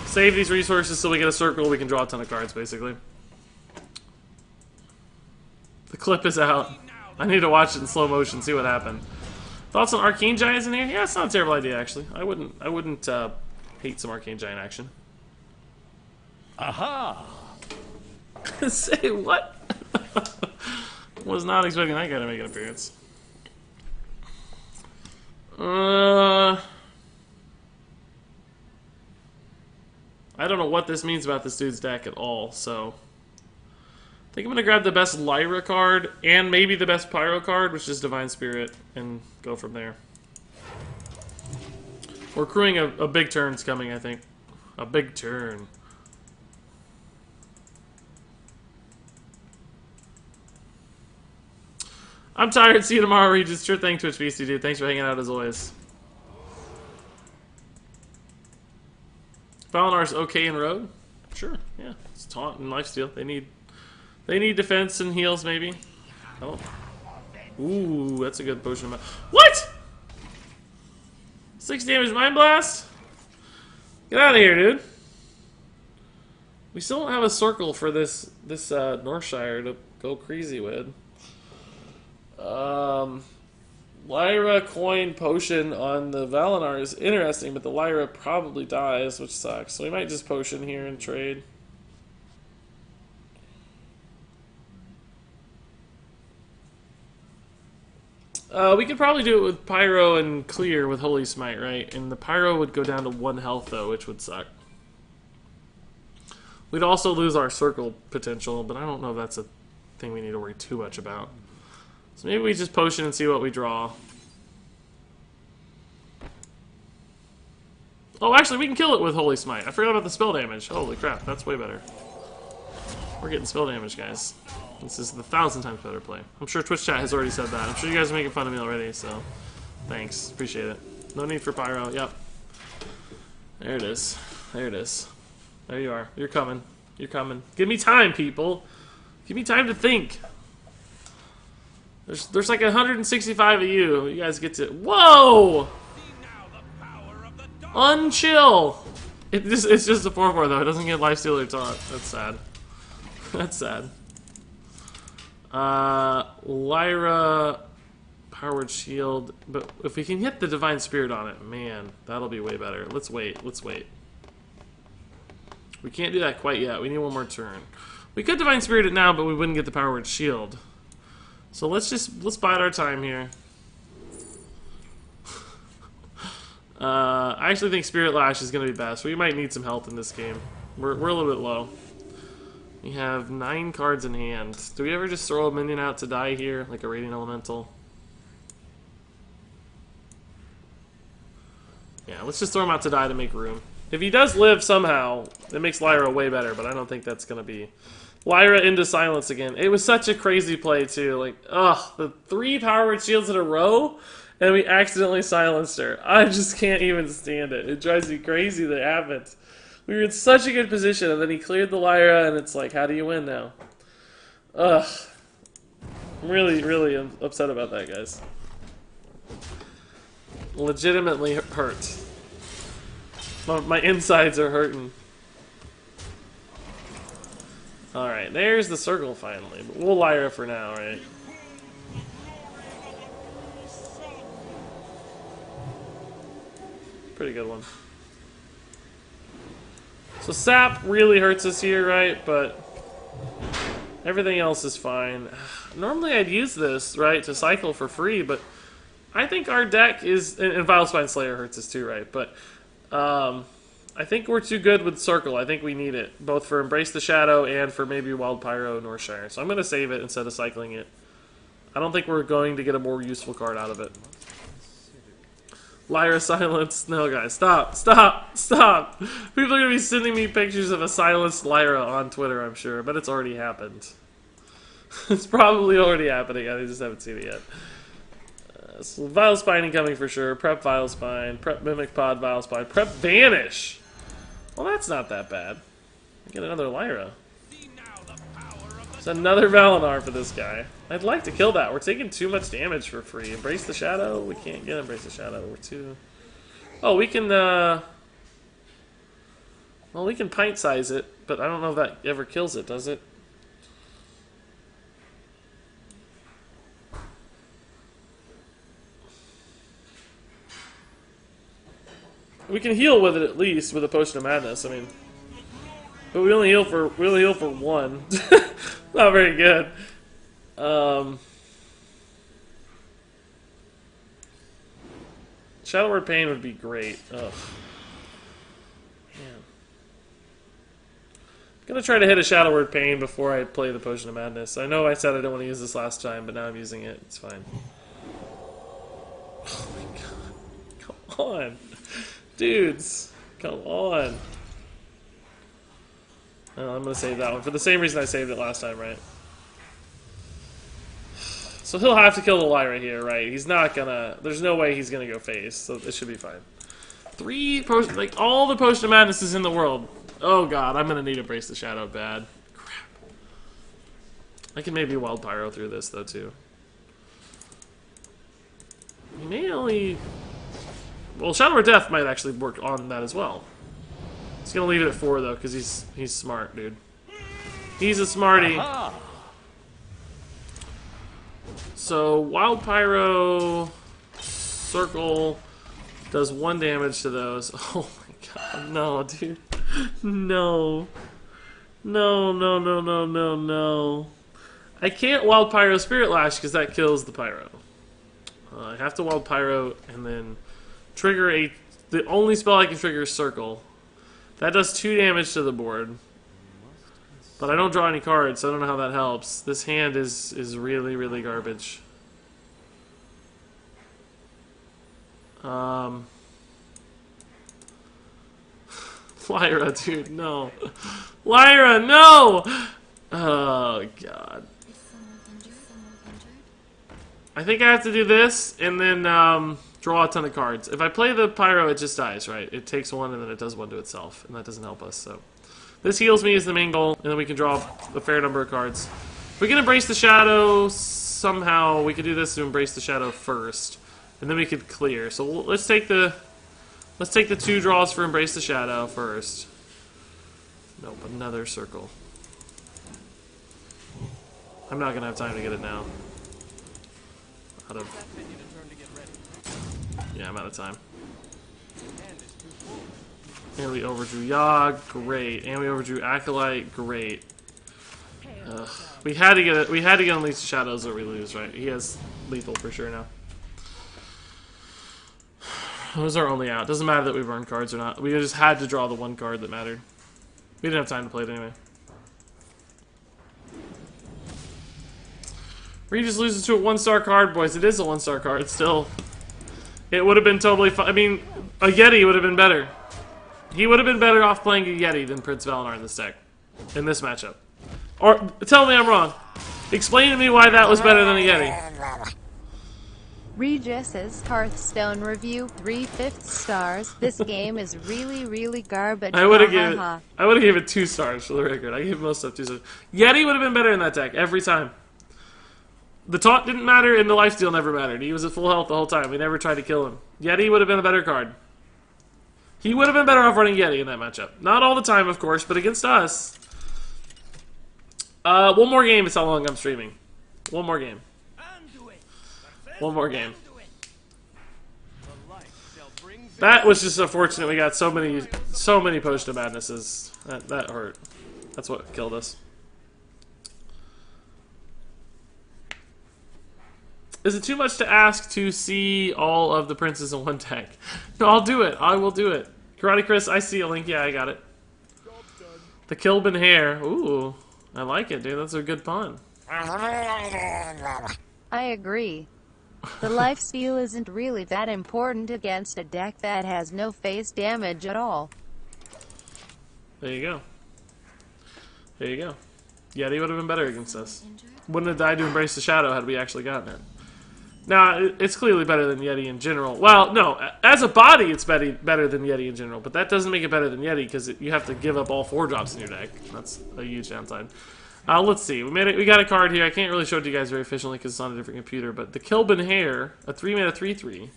Save these resources so we get a circle, we can draw a ton of cards, basically. The clip is out. I need to watch it in slow motion, see what happened. Thoughts on Arcane Giants in here? Yeah, it's not a terrible idea, actually. I wouldn't hate some Arcane Giant action. Aha! Say what? Was not expecting that guy to make an appearance. I don't know what this means about this dude's deck at all, so I think I'm going to grab the best Lyra card and maybe the best Pyro card, which is Divine Spirit, and go from there. We're crewing a big turn's coming, I think. A big turn. I'm tired. See you tomorrow, Regis. Sure thing, Twitch Beastie, dude. Thanks for hanging out as always. Valinar's okay in Rogue? Sure, yeah. It's taunt and lifesteal. They need defense and heals, maybe. Oh. Ooh, that's a good potion. What? 6 damage Mind Blast? Get out of here, dude. We still don't have a circle for this Northshire to go crazy with. Lyra coin potion on the Valinor is interesting, but the Lyra probably dies, which sucks. So we might just potion here and trade. We could probably do it with Pyro and Clear with Holy Smite, right? And the Pyro would go down to 1 health, though, which would suck. We'd also lose our circle potential, but I don't know if that's a thing we need to worry too much about. So maybe we just potion and see what we draw. Oh, actually, we can kill it with Holy Smite. I forgot about the spell damage. Holy crap, that's way better. We're getting spell damage, guys. This is the 1,000 times better play. I'm sure Twitch chat has already said that. I'm sure you guys are making fun of me already, so thanks. Appreciate it. No need for pyro. Yep. There it is. There it is. There you are. You're coming. You're coming. Give me time, people. Give me time to think. There's like 165 of you. You guys get to... Whoa! Unchill! It's just a 4-4 though. It doesn't get lifesteal or taunt. That's sad. That's sad. Lyra... Powered shield. But if we can hit the Divine Spirit on it, man, that'll be way better. Let's wait. Let's wait. We can't do that quite yet. We need one more turn. We could Divine Spirit it now, but we wouldn't get the Powered shield. So let's bide our time here. I actually think Spirit Lash is going to be best. We might need some help in this game. We're a little bit low. We have 9 cards in hand. Do we ever just throw a minion out to die here, like a Radiant Elemental? Yeah, let's just throw him out to die to make room. If he does live somehow, it makes Lyra way better, but I don't think that's going to be... Lyra into silence again. It was such a crazy play, too. Like, ugh, the 3 powered shields in a row, and we accidentally silenced her. I just can't even stand it. It drives me crazy that it happened. We were in such a good position, and then he cleared the Lyra, and it's like, how do you win now? Ugh. I'm really upset about that, guys. Legitimately hurt. My insides are hurting. Alright, there's the circle finally. But we'll Lyra for now, right? Pretty good one. So sap really hurts us here, right? But everything else is fine. Normally I'd use this, right, to cycle for free, but I think our deck is... And Vilespine Slayer hurts us too, right? But I think we're too good with Circle. I think we need it, both for Embrace the Shadow and for maybe Wild Pyro Northshire. So I'm going to save it instead of cycling it. I don't think we're going to get a more useful card out of it. Lyra silence. No, guys, stop. Stop. Stop. People are going to be sending me pictures of a silenced Lyra on Twitter, I'm sure. But it's already happened. It's probably already happening. I just haven't seen it yet. So Vilespine incoming for sure. Prep Vilespine. Prep Mimic Pod Vilespine. Prep Vanish. Well, that's not that bad. Get another Lyra. It's another Valinor for this guy. I'd like to kill that. We're taking too much damage for free. Embrace the Shadow? We can't get Embrace the Shadow. We're too... Oh, we can, well, we can pint size it, but I don't know if that ever kills it, does it? We can heal with it at least with a Potion of Madness. I mean, but we only heal for 1. Not very good. Shadow Word Pain would be great. Ugh. Man. I'm gonna try to hit a Shadow Word Pain before I play the Potion of Madness. I know I said I didn't want to use this last time, but now I'm using it. It's fine. Oh my god. Come on. Dudes. Come on. Oh, I'm gonna save that one for the same reason I saved it last time, right? So he'll have to kill the Lyra here, right? He's not gonna... There's no way he's gonna go face, so it should be fine. 3 potions... Like, all the Potion of Madnesses in the world. Oh god, I'm gonna need to Embrace the Shadow bad. Crap. I can maybe Wild Pyro through this, though, too. He may only... Well, Shadow or Death might actually work on that as well. He's gonna leave it at 4, though, because he's smart, dude. He's a smarty. Aha! So, Wild Pyro, Circle, does 1 damage to those. Oh my god, no, dude. No. No, no, no, no, no, no. I can't Wild Pyro Spirit Lash because that kills the Pyro. I have to Wild Pyro and then trigger a... The only spell I can trigger is Circle. That does 2 damage to the board. But I don't draw any cards, so I don't know how that helps. This hand is really, really garbage. Lyra, dude, no. Lyra, no! Oh, God. I think I have to do this, and then draw a ton of cards. If I play the Pyro, it just dies, right? It takes one and then it does one to itself, and that doesn't help us, so. This heals me is the main goal, and then we can draw a fair number of cards. If we can Embrace the Shadow, somehow we could do this to Embrace the Shadow first, and then we could clear. So let's take the 2 draws for Embrace the Shadow first. Nope, another circle. I'm not gonna have time to get it now. Yeah, I'm out of time. And we overdrew Yogg, great. And we overdrew Acolyte, great. We had to get it. We had to get Unleash the Shadows or we lose, right? He has lethal for sure now. That was our only out. Doesn't matter that we burned cards or not. We just had to draw the one card that mattered. We didn't have time to play it anyway. Regis loses to a 1-star card, boys. It is a 1-star card still. It would have been totally fine. I mean, a Yeti would have been better. He would have been better off playing a Yeti than Prince Valinor in this deck. In this matchup. Or, tell me I'm wrong. Explain to me why that was better than a Yeti. Regis's Hearthstone review, 3/5 stars. This game is really, really garbage. I would have given it 2 stars for the record. I gave most stuff 2 stars. Yeti would have been better in that deck every time. The taunt didn't matter and the lifesteal never mattered. He was at full health the whole time. We never tried to kill him. Yeti would have been a better card. He would have been better off running Yeti in that matchup. Not all the time, of course, but against us. One more game is how long I'm streaming. One more game. One more game. That was just unfortunate. We got so many Potion of Madnesses. That hurt. That's what killed us. Is it too much to ask to see all of the princes in one deck? No, I'll do it. I will do it. Karate Chris, I see a link. Yeah, I got it. The Killbin hair. Ooh, I like it, dude. That's a good pun. I agree. The lifesteal isn't really that important against a deck that has no face damage at all. There you go. There you go. Yeti would have been better against us. Wouldn't have died to Embrace the Shadow had we actually gotten it. Now, it's clearly better than Yeti in general. Well, no, as a body it's better than Yeti in general, but that doesn't make it better than Yeti because you have to give up all 4 drops in your deck. That's a huge downside. Let's see. We got a card here. I can't really show it to you guys very efficiently because it's on a different computer, but the Killbin Hair, a 3-mana 3/3.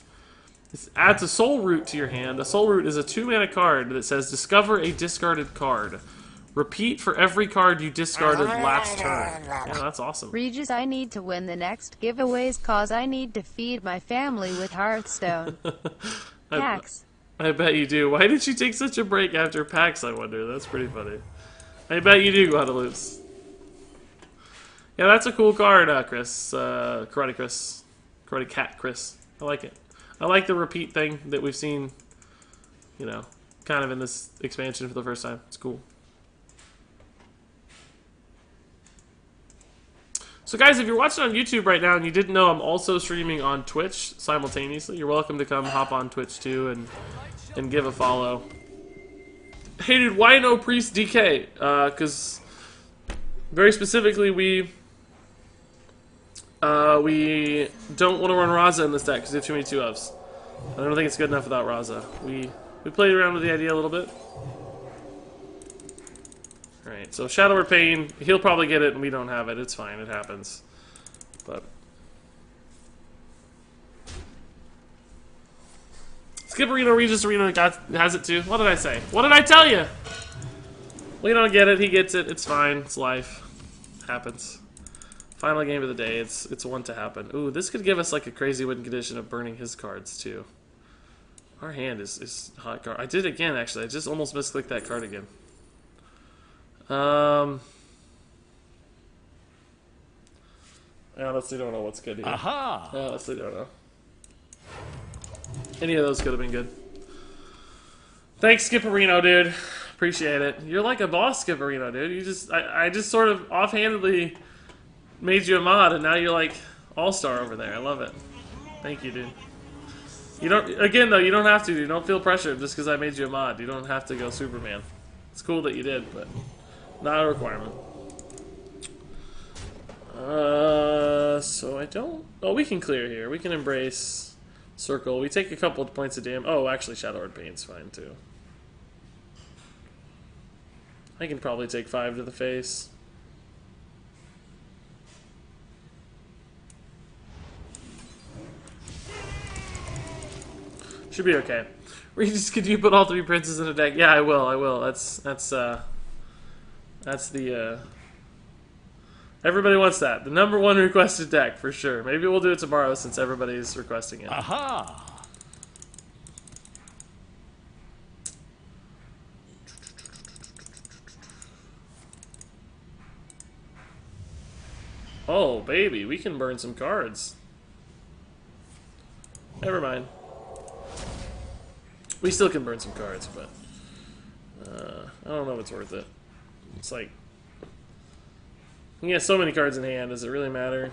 This adds a Soul Root to your hand. A Soul Root is a 2-mana card that says discover a discarded card. Repeat for every card you discarded last turn. Yeah, that's awesome. Regis, I need to win the next giveaways cause I need to feed my family with Hearthstone. PAX. I bet you do. Why did you take such a break after PAX, I wonder? That's pretty funny. I bet you do, Guadalupe. Yeah, that's a cool card, Chris. Karate Chris. Karate Cat Chris. I like it. I like the repeat thing that we've seen, you know, kind of in this expansion for the first time. It's cool. So guys, if you're watching on YouTube right now and you didn't know, I'm also streaming on Twitch simultaneously. You're welcome to come hop on Twitch too and give a follow. Hey dude, why no Priest DK? Because very specifically we don't want to run Raza in this deck because we have too many 2-ofs. I don't think it's good enough without Raza. We played around with the idea a little bit. Alright, so Shadow Repayne, he'll probably get it and we don't have it. It's fine, it happens. But Skipperino, Regis Arena has it too. What did I say? What did I tell you? We don't get it, he gets it. It's fine, it's life. It happens. Final game of the day, it's one to happen. Ooh, this could give us like a crazy win condition of burning his cards too. Our hand is hot card. I did it again actually. I just almost misclicked that card again. I honestly don't know what's good here. Aha! I honestly don't know. Any of those could have been good. Thanks, Skipperino, dude. Appreciate it. You're like a boss, Skipperino, dude. I just sort of offhandedly made you a mod, and now you're like all-star over there. I love it. Thank you, dude. You don't. Again, though, you don't have to. You don't feel pressured just because I made you a mod. You don't have to go Superman. It's cool that you did, but not a requirement. So I don't... Oh, we can clear here. We can embrace... Circle. We take a couple of points of damage. Oh, actually, Shadow Word Pain's fine too. I can probably take 5 to the face. Should be okay. Regis, could you put all 3 princes in a deck? Yeah, I will. I will. That's the. Everybody wants that. The #1 requested deck for sure. Maybe we'll do it tomorrow since everybody's requesting it. Aha! Oh, baby, we can burn some cards. Never mind. We still can burn some cards, but I don't know if it's worth it. It's like you get so many cards in hand. Does it really matter?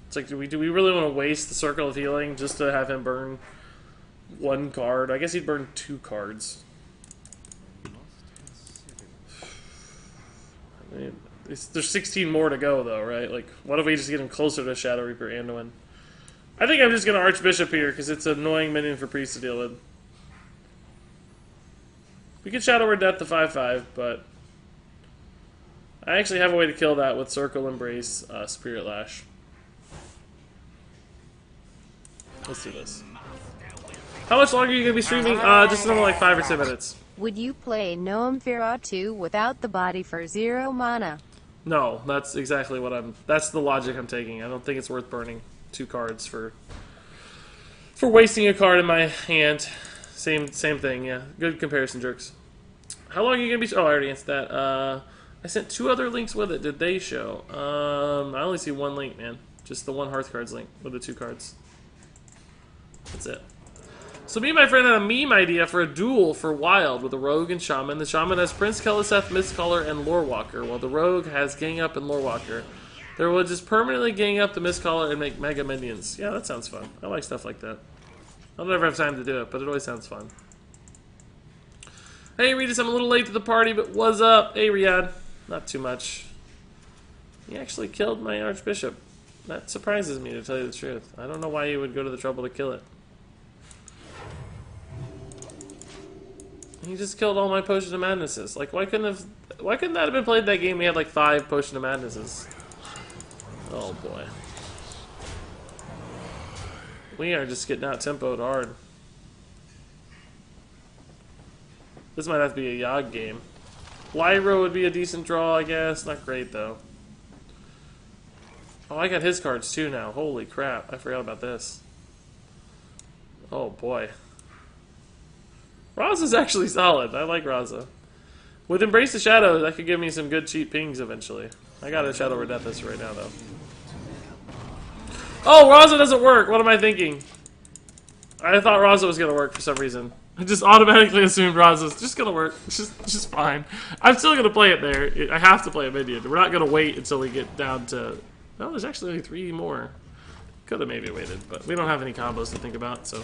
It's like, do we really want to waste the Circle of Healing just to have him burn 1 card? I guess he'd burn 2 cards. I mean, there's 16 more to go, though, right? Like, what if we just get him closer to Shadow Reaper Anduin? I think I'm just going to Archbishop here, because it's an annoying minion for Priest to deal with. We could Shadow Word Death to 5/5, but I actually have a way to kill that with Circle, Embrace, Spirit Lash. Let's do this. How much longer are you going to be streaming? Just another like 5 or 10 minutes. Would you play Noam Fira 2 without the body for 0 mana? No, that's exactly what that's the logic I'm taking. I don't think it's worth burning 2 cards for wasting a card in my hand. Same thing, yeah. Good comparison, jerks. How long are you going to be... Oh, I already answered that. I sent 2 other links with it. Did they show? I only see 1 link, man. Just the 1 Hearth Cards link with the 2 cards. That's it. So me and my friend had a meme idea for a duel for Wild with a Rogue and Shaman. The Shaman has Prince Keleseth, Mistcaller, and Lorewalker, while the Rogue has Gang Up and Lorewalker. They will just permanently gang up the Mistcaller and make mega minions. Yeah, that sounds fun. I like stuff like that. I'll never have time to do it, but it always sounds fun. Hey, Regis, I'm a little late to the party, but what's up? Hey, Riyadh. Not too much. He actually killed my Archbishop. That surprises me, to tell you the truth. I don't know why you would go to the trouble to kill it. He just killed all my Potion of Madnesses. Like, why couldn't that have been played that game? We had like 5 Potion of Madnesses. Oh boy. We are just getting out tempoed hard. This might have to be a Yogg game. Lyra would be a decent draw, I guess. Not great though. Oh, I got his cards too now. Holy crap, I forgot about this. Oh boy. Raza's actually solid. I like Raza. With Embrace the Shadow, that could give me some good cheap pings eventually. I got a Shadow Word Death this right now, though. Oh, Raza doesn't work! What am I thinking? I thought Raza was going to work for some reason. I just automatically assumed Raza's just going to work. It's just fine. I'm still going to play it there. I have to play a minion. We're not going to wait until we get down to... No, there's actually only 3 more. Could have maybe waited, but we don't have any combos to think about, so...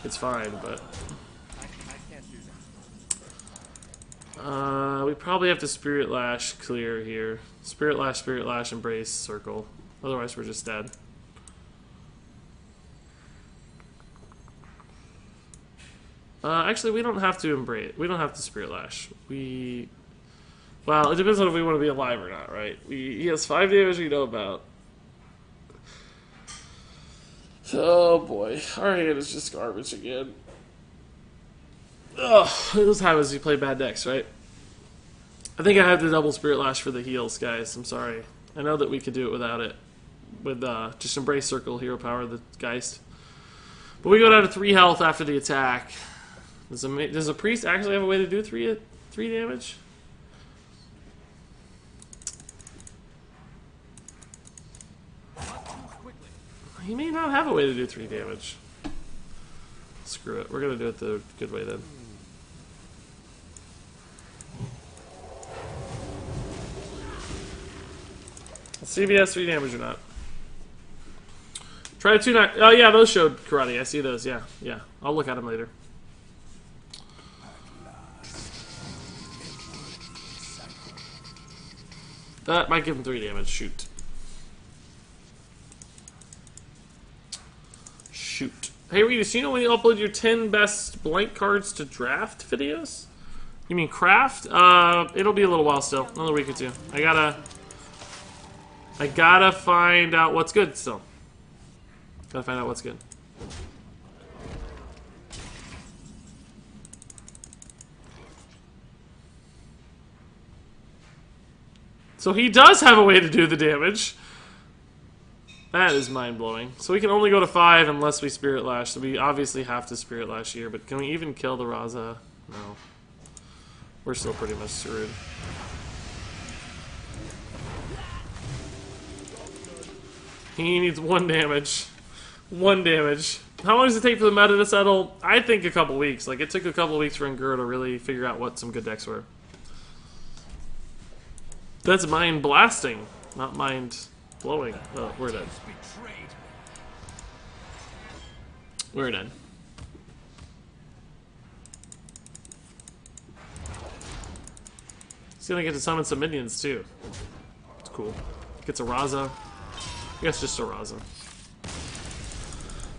It's fine, but... We probably have to Spirit Lash clear here. Spirit Lash, Embrace, Circle. Otherwise we're just dead. Actually, we don't have to Embrace. We don't have to Spirit Lash. Well, it depends on if we want to be alive or not, right? He has 5 damage we know about. Oh boy, our hand is just garbage again. Ugh, this happens when you play bad decks, right? I think I have to double Spirit Lash for the heals, guys. I'm sorry. I know that we could do it without it. With just Embrace, Circle, Hero Power, the Geist. But we go down to 3 health after the attack. Does a Priest actually have a way to do 3 damage? He may not have a way to do 3 damage. Screw it. We're going to do it the good way then. Let's see if he has 3 damage or not. Try 2 Oh yeah, those showed karate. I see those. Yeah. I'll look at them later. That might give him 3 damage. Shoot. Hey Regis, you know when you upload your 10 best blank cards to draft videos? You mean craft? It'll be a little while still. Another week or two. I gotta find out what's good still. Gotta find out what's good. So he does have a way to do the damage. That is mind-blowing. So we can only go to 5 unless we Spirit Lash. So we obviously have to Spirit Lash here. But can we even kill the Raza? No. We're still pretty much screwed. He needs 1 damage. 1 damage. How long does it take for the meta to settle? I think a couple weeks. Like, it took a couple weeks for Ngura to really figure out what some good decks were. That's mind blasting, not mind blowing. Oh, we're dead. We're dead. He's gonna get to summon some minions too. It's cool. Gets a Raza. I guess just a Raza.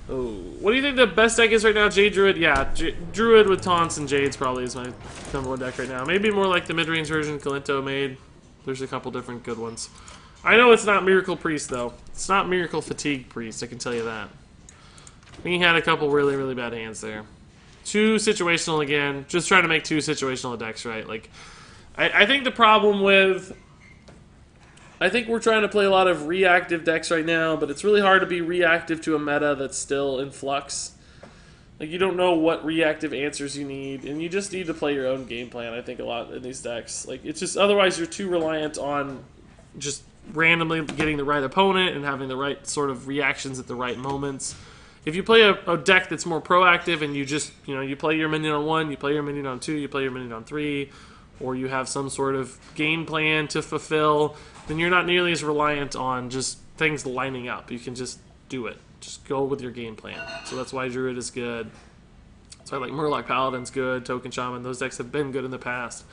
Oh, what do you think the best deck is right now? Jade Druid? Yeah, Druid with Taunts and Jades probably is my #1 deck right now. Maybe more like the mid-range version Kalinto made. There's a couple different good ones. I know it's not Miracle Priest, though. It's not Miracle Fatigue Priest, I can tell you that. I think he had a couple really, really bad hands there. 2 situational again. Just trying to make 2 situational decks, right? Like, I think the problem with... I think we're trying to play a lot of reactive decks right now, but it's really hard to be reactive to a meta that's still in flux. Like, you don't know what reactive answers you need, and you just need to play your own game plan, I think, a lot in these decks. Like, it's just, otherwise you're too reliant on just randomly getting the right opponent and having the right sort of reactions at the right moments. If you play a deck that's more proactive and you just, you know, you play your minion on 1, you play your minion on 2, you play your minion on 3, or you have some sort of game plan to fulfill, then you're not nearly as reliant on just things lining up. You can just do it. Just go with your game plan. So that's why Druid is good. That's why like Murloc Paladin's good, Token Shaman, those decks have been good in the past.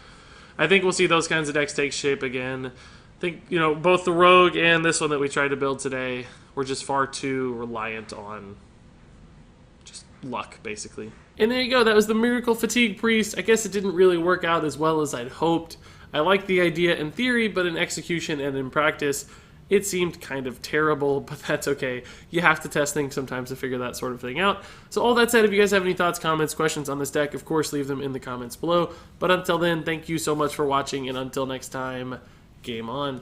I think we'll see those kinds of decks take shape again. I think, you know, both the Rogue and this one that we tried to build today were just far too reliant on just luck, basically. And there you go, that was the Miracle Fatigue Priest. I guess it didn't really work out as well as I'd hoped. I like the idea in theory, but in execution and in practice, it seemed kind of terrible, but that's okay. You have to test things sometimes to figure that sort of thing out. So all that said, if you guys have any thoughts, comments, questions on this deck, of course, leave them in the comments below. But until then, thank you so much for watching, and until next time, game on.